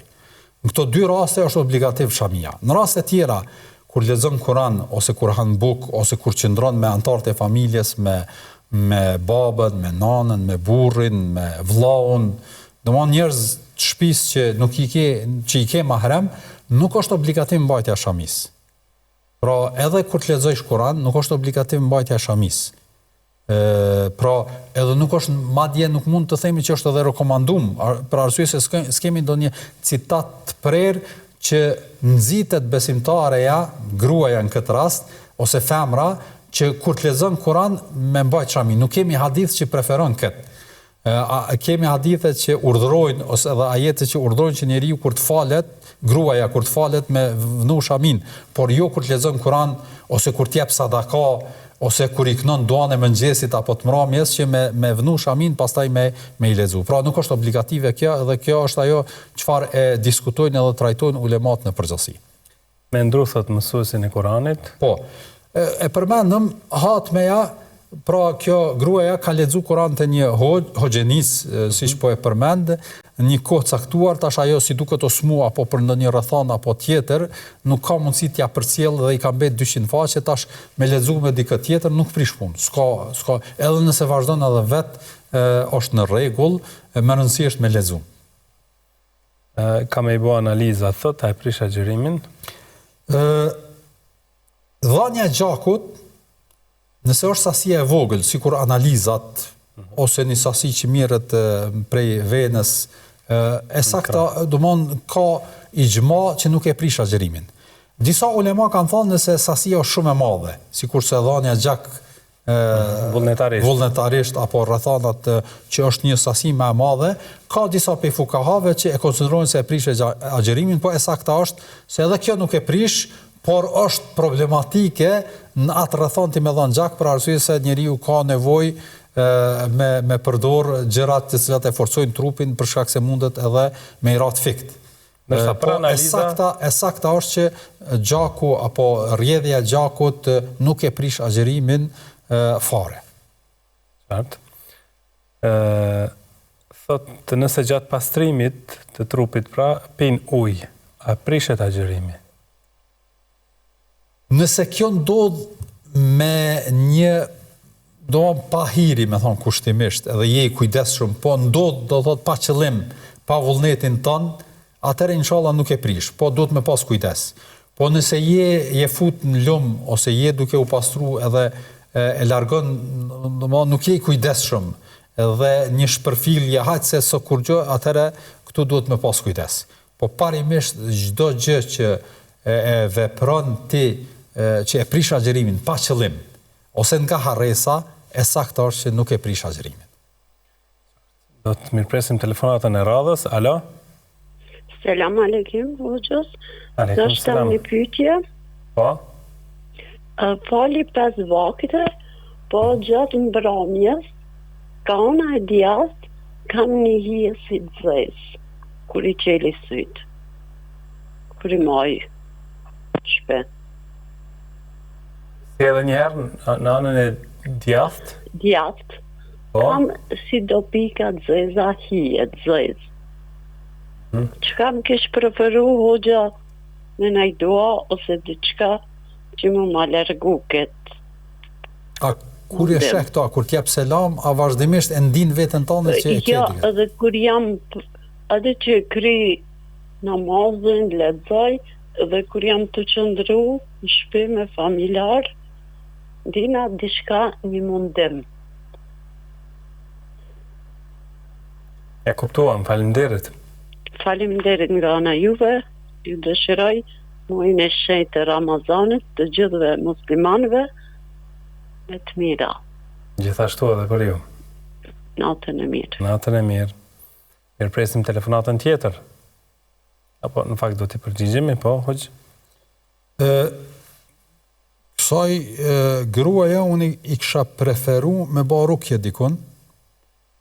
Speaker 2: Në këto dy raste është obligativ shamia. Në raste tjera, kur lexon Kur'an ose kur han buk ose kur qëndron me anëtarët e familjes, me babën, me nanën, me burrin, me vllaun, domthonë njerëz të shtëpisë që i ke mahrem, nuk është obligativ mbajtja e shamis. Pra, edhe kur të lexojsh Kur'an, nuk është obligativ mbajtja e shamis. Pra, edhe nuk është, madje nuk mund të themi që është edhe rekomandum, për arsye se s'kemi ndonjë citat të prerë që nxitet besimtareja, gruaja në këtë rast, ose femra, që kur të lexon Kur'an me mbajt shamin. Nuk kemi hadith që preferon këtë. Kemi hadithe që urdhërojnë, ose edhe ajete që urdhërojnë që njeriu kur të falet, gruaja kur të falet me vënu shamin, por jo kur të lexon Kur'an, ose kur të jep sadaka, ose kur i kënon duan e mëngjesit apo të mramjes, që me vënu shamin pastaj me i lexu. Pra nuk është obligative kjo, dhe kjo është ajo çfarë e diskutojnë edhe trajtojnë ulemat në përgjithësi.
Speaker 1: Me ndru thot mësuesin e Kuranit?
Speaker 2: Po. E përmendëm hatmeja. Pra kjo gruaja ka lexu Kur'an te një hoxhenis, siç po e përmend, një kohë caktuar, tash ajo si duket osmu apo për ndonjë rrethon apo tjetër, nuk ka mundësi t'ia përcjell dhe i ka mbet 200 faqe, tash me lexu me dikë tjetër nuk prish punë. S'ka, edhe nëse vazhdon edhe vet është në rregull, më rëndësi është me lexu.
Speaker 1: Ka me i bo analiza, thot, a e prish agjërimin?
Speaker 2: Dhënia e gjakut, nëse është sasia e vogël, sikur analizat, ose një sasi që mirët prej venës, e sakta, domon, ka ixhma që nuk e prish agjërimin. Disa ulema kanë thënë nëse sasia është shumë e madhe, sikur se dhënia e gjak vullnetarisht apo rrethanat që është një sasi më e madhe, ka disa prej fukahave që e konsiderojnë se e prish agjërimin, po e sakta është se edhe kjo nuk e prish, por është problematike në atë rrethon ti me dhënë gjak, për arsye se njeriu ka nevojë me përdor gjërat të cilat e forcojnë trupin për shkak se mundet edhe me i rat fikt. E sakta është që gjaku apo rrjedhja e gjakut nuk e prish agjërimin fare.
Speaker 1: Qartë. Thot, nëse gjatë pastrimit të trupit pra pin ujë, a prishet agjërimi?
Speaker 2: Nëse kjo ndodh me një pa hiri, me thonë kushtimisht, edhe je i kujdesshëm, po ndodh do thot pa qëllim, pa vullnetin ton, atëherë inshallah nuk e prish, po duhet me pas kujdes. Po nëse je fut në lum ose je duke u pastru edhe e largon, nuk je i kujdesshëm, edhe një shpërfillje hajt se so kur gjë, atëherë këtu duhet me pas kujdes. Po parimisht çdo gjë që e vepron ti që e prish agjërimin pa qëllim, ose nga harresa, e saktë është që nuk e prish agjërimin.
Speaker 1: Do të mirëpresim telefonatën e radhës. Alo?
Speaker 15: Selam aleikum, hoxhës.
Speaker 1: Aleikum selam.
Speaker 15: Një pyetje.
Speaker 1: Po?
Speaker 15: Fali 5 vakte, po gjatë mbrëmjes, Ka ona e djathtë, kam një hije si dzez, kur i qeli sytë, kur i maj shpe.
Speaker 1: Si edhe njëherë në anën e djathtë?
Speaker 15: Djathtë.
Speaker 1: Po?
Speaker 15: Kam si do pika dzeza hije, dzez. Qka më kesh preferu hoxha me najdoa ose diçka që më ma largu këtë.
Speaker 2: A kur e sheh këto, kur t'jep selam, a vazhdimisht e ndin veten tënde që e
Speaker 15: Jo, edhe kur jam, edhe që kry namazin, lexoj, edhe kur jam të qëndru në shtëpi me familjar, dina diçka një mundim.
Speaker 1: E kuptuam, faleminderit.
Speaker 15: Faleminderit nga ana juve, ju dëshiroj muajin e shenjtë të Ramazanit të gjithëve muslimanëve me të mira.
Speaker 1: Gjithashtu edhe për ju.
Speaker 15: Natën e mirë.
Speaker 1: Natën e mirë. Mirë presim telefonatën tjetër. Apo në fakt do t'i përgjigjemi, po, hoq?
Speaker 2: Kësaj gruaja unë i kisha preferu me ba rukje dikun,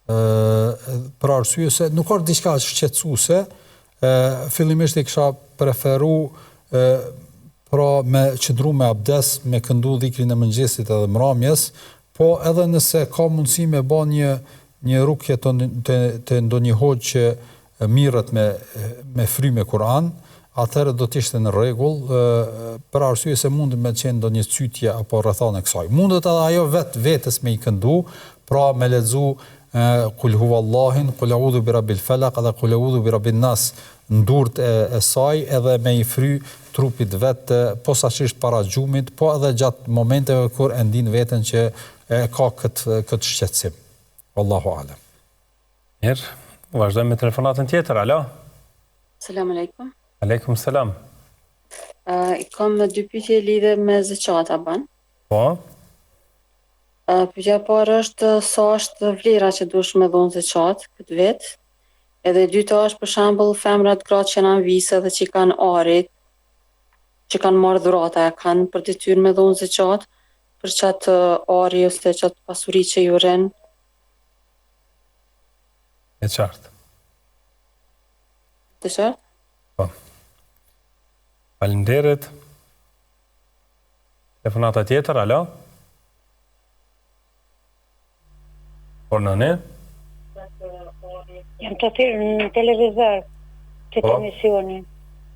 Speaker 2: për arsye se nuk është diçka shqetësuese, fillimisht i kisha preferu pra me qëndru me abdes, me këndu dhikrin e mëngjesit edhe mramjes, po edhe nëse ka mundësi me ba një rukje të ndonjë hoxh që mirët me fry me Kur'an, atëherë do t'ishte në rregull, për arsye se mundet me qenë ndonjë cytje apo rrethana kësaj. Mundet edhe ajo vetes me i këndu, pra me lexu Kul huwallahin, Kul a'udhu bi rabbil falaq dhe Kul a'udhu bi rabbin nas në durt e saj, edhe me i fry trupit vet posaçërisht para xhumit, po edhe gjatë momenteve kur e ndin veten që ka këtë shqetësim. Wallahu a'lam.
Speaker 1: Mirë, vazhdojmë me telefonatën tjetër. Alo?
Speaker 16: Selam aleikum.
Speaker 1: Aleikum selam.
Speaker 16: I kam dy pyetje lidhe me zeqata ban.
Speaker 1: Po?
Speaker 16: Pyetja parë është sa është vlera që duhesh me dhon zeqat këtë vit. Edhe e dyta është për shembull femrat gratë që janë vise dhe që kanë arit, që kanë marrë dhurata, e kanë për detyrë me dhon zeqat për çat ari ose çat pasuri që ju rën.
Speaker 1: E qartë.
Speaker 16: Të qartë?
Speaker 1: Po. Faleminderit. Telefonata tjetër, alo? Por nëne?
Speaker 17: Jam të thirë në televizor të të emisioni.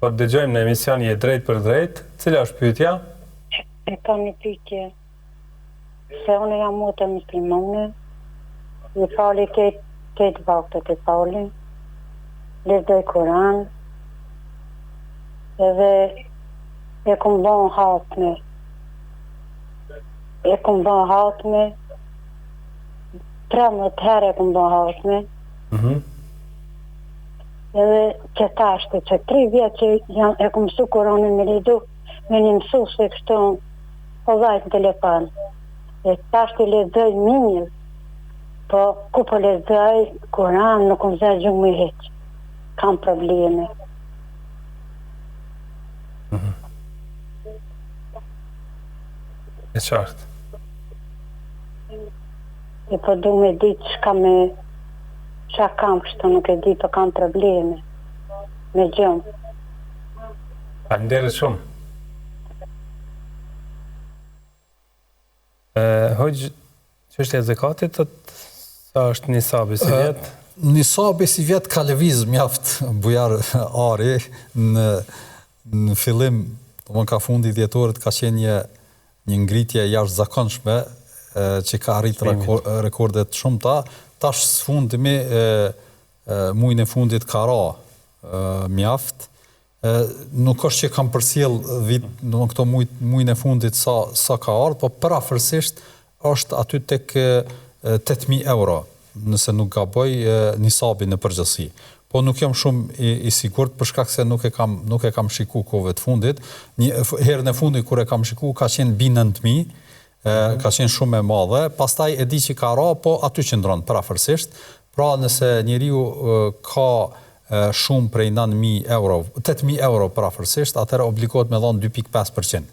Speaker 1: Po dëgjojmë në emision Je drejt për drejt. Cila është pyetja?
Speaker 17: E kam një pyetje. Se unë jam motë muslimane, i fali këtë vaktet e fali, lexoj Kur'an, edhe e kom bon hatme. E kom bon hatme, 13 herë e kom bon hatme. Edhe që tashtë, që 3 vjetë që e kom mësu Kur'anin me lidu, me një mësu se kështu po dhajt në telefon. E tashtë i lexoj mirë, po ku po lexoj Kur'an nuk më zë gjumë me heq. Kam probleme.
Speaker 1: E qartë.
Speaker 17: E po du me ditë qa kam kështu, nuk e di, po kam probleme me gjumë.
Speaker 1: Faleminderit shumë. Hoxh, çështja e zakatit, sa është nisabi si vjet?
Speaker 2: Nisabi si vjet ka lëviz mjaft bujar ari në fillim, domthon ka fundi dhjetorit ka qenë një ngritje jashtëzakonshme që ka arrit rekordet shumëta. Tash sfundimi muajin e fundit ka ra mjaft. Nuk është që kam përcjell domthon këto muajin e fundit sa ka ardhur, po parafërsisht është aty tek 8.000 euro, nëse nuk gaboj nisabi në përgjithësi. Po nuk jam shumë i sigurt për shkak se nuk e kam shikuar kohëve të fundit. Një herën e fundit kur e kam shikuar ka qenë mbi 9.000, ka qenë shumë e madhe. Pastaj e di që ka ra, po aty qëndron parafërsisht. Pra nëse njeriu ka shumë prej 9.000 euro, 8.000 euro parafërsisht, atëherë obligohet me dhënë 2.5%.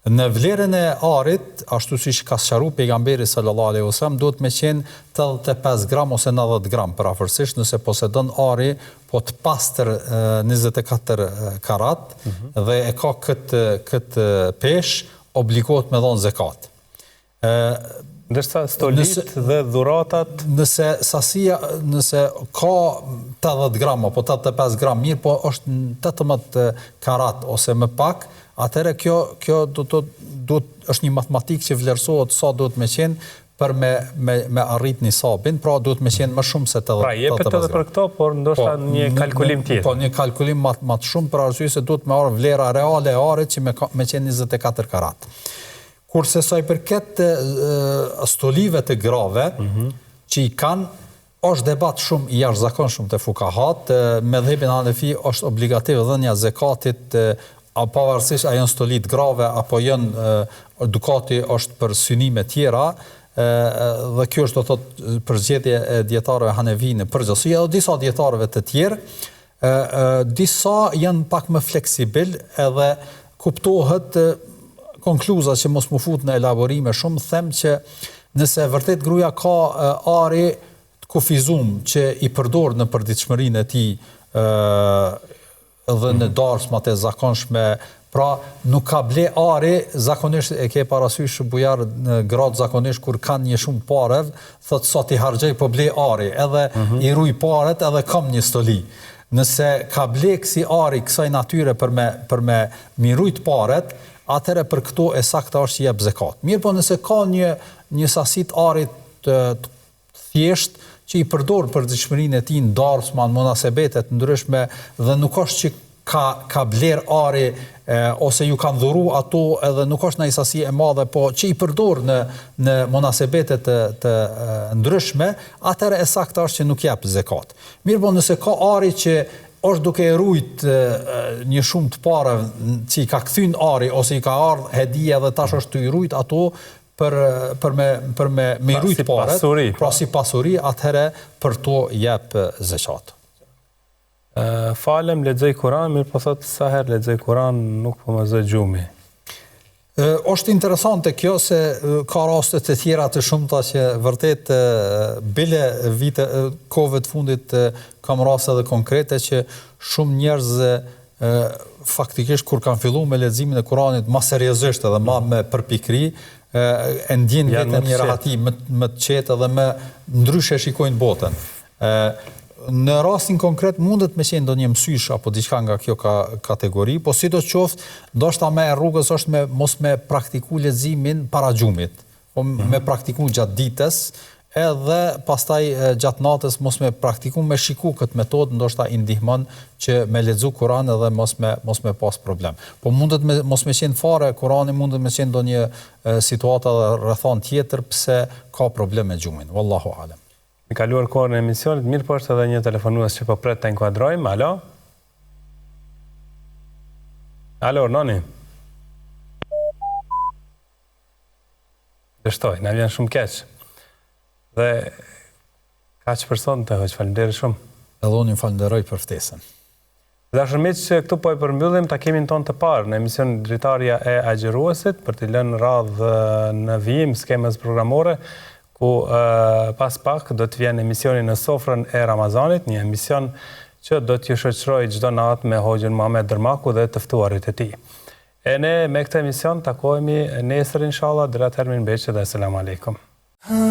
Speaker 2: Në vlerën e arit, ashtu siç ka sqaruar pejgamberi sallallahu alaihi wasallam, duhet me qenë 85 gram ose 90 gram përafërsisht nëse posedon ari po të pastër 24 karat dhe e ka këtë peshë, obligohet me dhënë zakat.
Speaker 1: Ndërsa stolit dhe dhuratat,
Speaker 2: nëse ka 80 gram apo 85 gram mirë, po është 18 karat ose më pak, atëherë kjo është një matematikë që vlerësohet sa duhet me qenë për me arrit nisabin, pra duhet me qenë më shumë se 80 gram.
Speaker 1: Pra jepet edhe për këto, por ndoshta një kalkulim tjetër.
Speaker 2: Po një kalkulim më të shumë për arsye se duhet me arë vlera reale e arit që me qenë 24 karat. Kurse sa i përket stolive të grave, që i kanë, është debat shumë i jashtëzakonshëm të fukahat, me dhëbin Hanefi është obligativ dhënia zakatit pavarësisht a janë stolit grave apo janë dukati është për synime tjera, dhe kjo është do thotë përzgjedhje e dietarëve Hanefi në përgjithësi, edhe disa dietarëve të tjerë, disa janë pak më fleksibil edhe kuptohet konkluza që mos më fut në elaborime shumë, them që nëse vërtet gruaja ka ari të kufizum që i përdor në përditshmërinë e tij dhe në darsmat e zakonshme, pra nuk ka ble ari, zakonisht e ke parasysh bujar në grad zakonisht kur kanë një shumë parev, thot sa ti harxhej po ble ari, edhe i ruj paret edhe kam një stoli. Nëse ka ble kësi ari kësaj natyre për me mirujt paret, atëre për këto e sakta është që jep zakat. Mirë po nëse ka një sasit arit të thjesht që i përdor për dëshmërinë e tij në darsman, munasebetet ndryshme dhe nuk është që ka bler ari ose ju kanë dhuru ato edhe nuk është në sasi e madhe, po që i përdor në munasebetet të ndryshme, atëre e sakta është që nuk jep zakat. Mirë po nëse ka ari që është duke e rujt një shumë të pare që i ka kthyn ari ose i ka ardhë hedija dhe tash është të i rujt ato për me rujt paret, pra si pasuri, atëhere për to jep zakat.
Speaker 1: Falem, lexoj Kur'an, mirë po thotë sa herë lexoj Kur'an nuk po më zë gjumi.
Speaker 2: Është interesante kjo se ka raste të tjera të shumta që vërtet bile kohëve të fundit kam raste dhe konkrete që shumë njerëz faktikisht kur kanë filluar me leximin e Kuranit më seriozisht edhe më me përpikri, e ndjen vetëm një rahati më të qetë dhe më ndryshe shikojnë botën. Në rastin konkret mundet me qenë ndonjë mësysh apo diçka nga kjo kategori, po sidoqoftë, ndoshta më e rrugës është mos me praktiku leximin para xhumit, po me praktiku gjatë ditës, edhe pastaj gjatë natës mos me praktiku me shiku këtë metodë, ndoshta i ndihmon që me lexu Kur'an edhe mos me pas problem. Po mundet mos me qenë fare Kur'ani, mundet me qenë ndonjë situata dhe rrethon tjetër pse ka problem me xhumin. Wallahu alem.
Speaker 1: Mi kaluar kohën e emisionit, mirë po është edhe një telefonues që po pret të inkuadrojmë. Alo? Alo, noni? Dështoj, na vjen shumë keq. Dhe kaq person të hoq, falenderoj shumë.
Speaker 2: Edhe unë ju falenderoj për ftesën.
Speaker 1: Dashur miq, që këtu po e përmbyllim takimin ton të parë në emisionin Dritarja e Agjëruesit për të lënë radhë në vijim skemës programore, ku pas pak do të vjen emisioni Në sofrën e Ramazanit, një emision që do t'ju shoqëroj çdo natë me Hoxhën Muhamet Dërmaku dhe të ftuarit e tij. E ne me këtë emision takohemi nesër inshallah, deri atëherë mirëmbëjtje dhe selam aleikum.
Speaker 18: Ha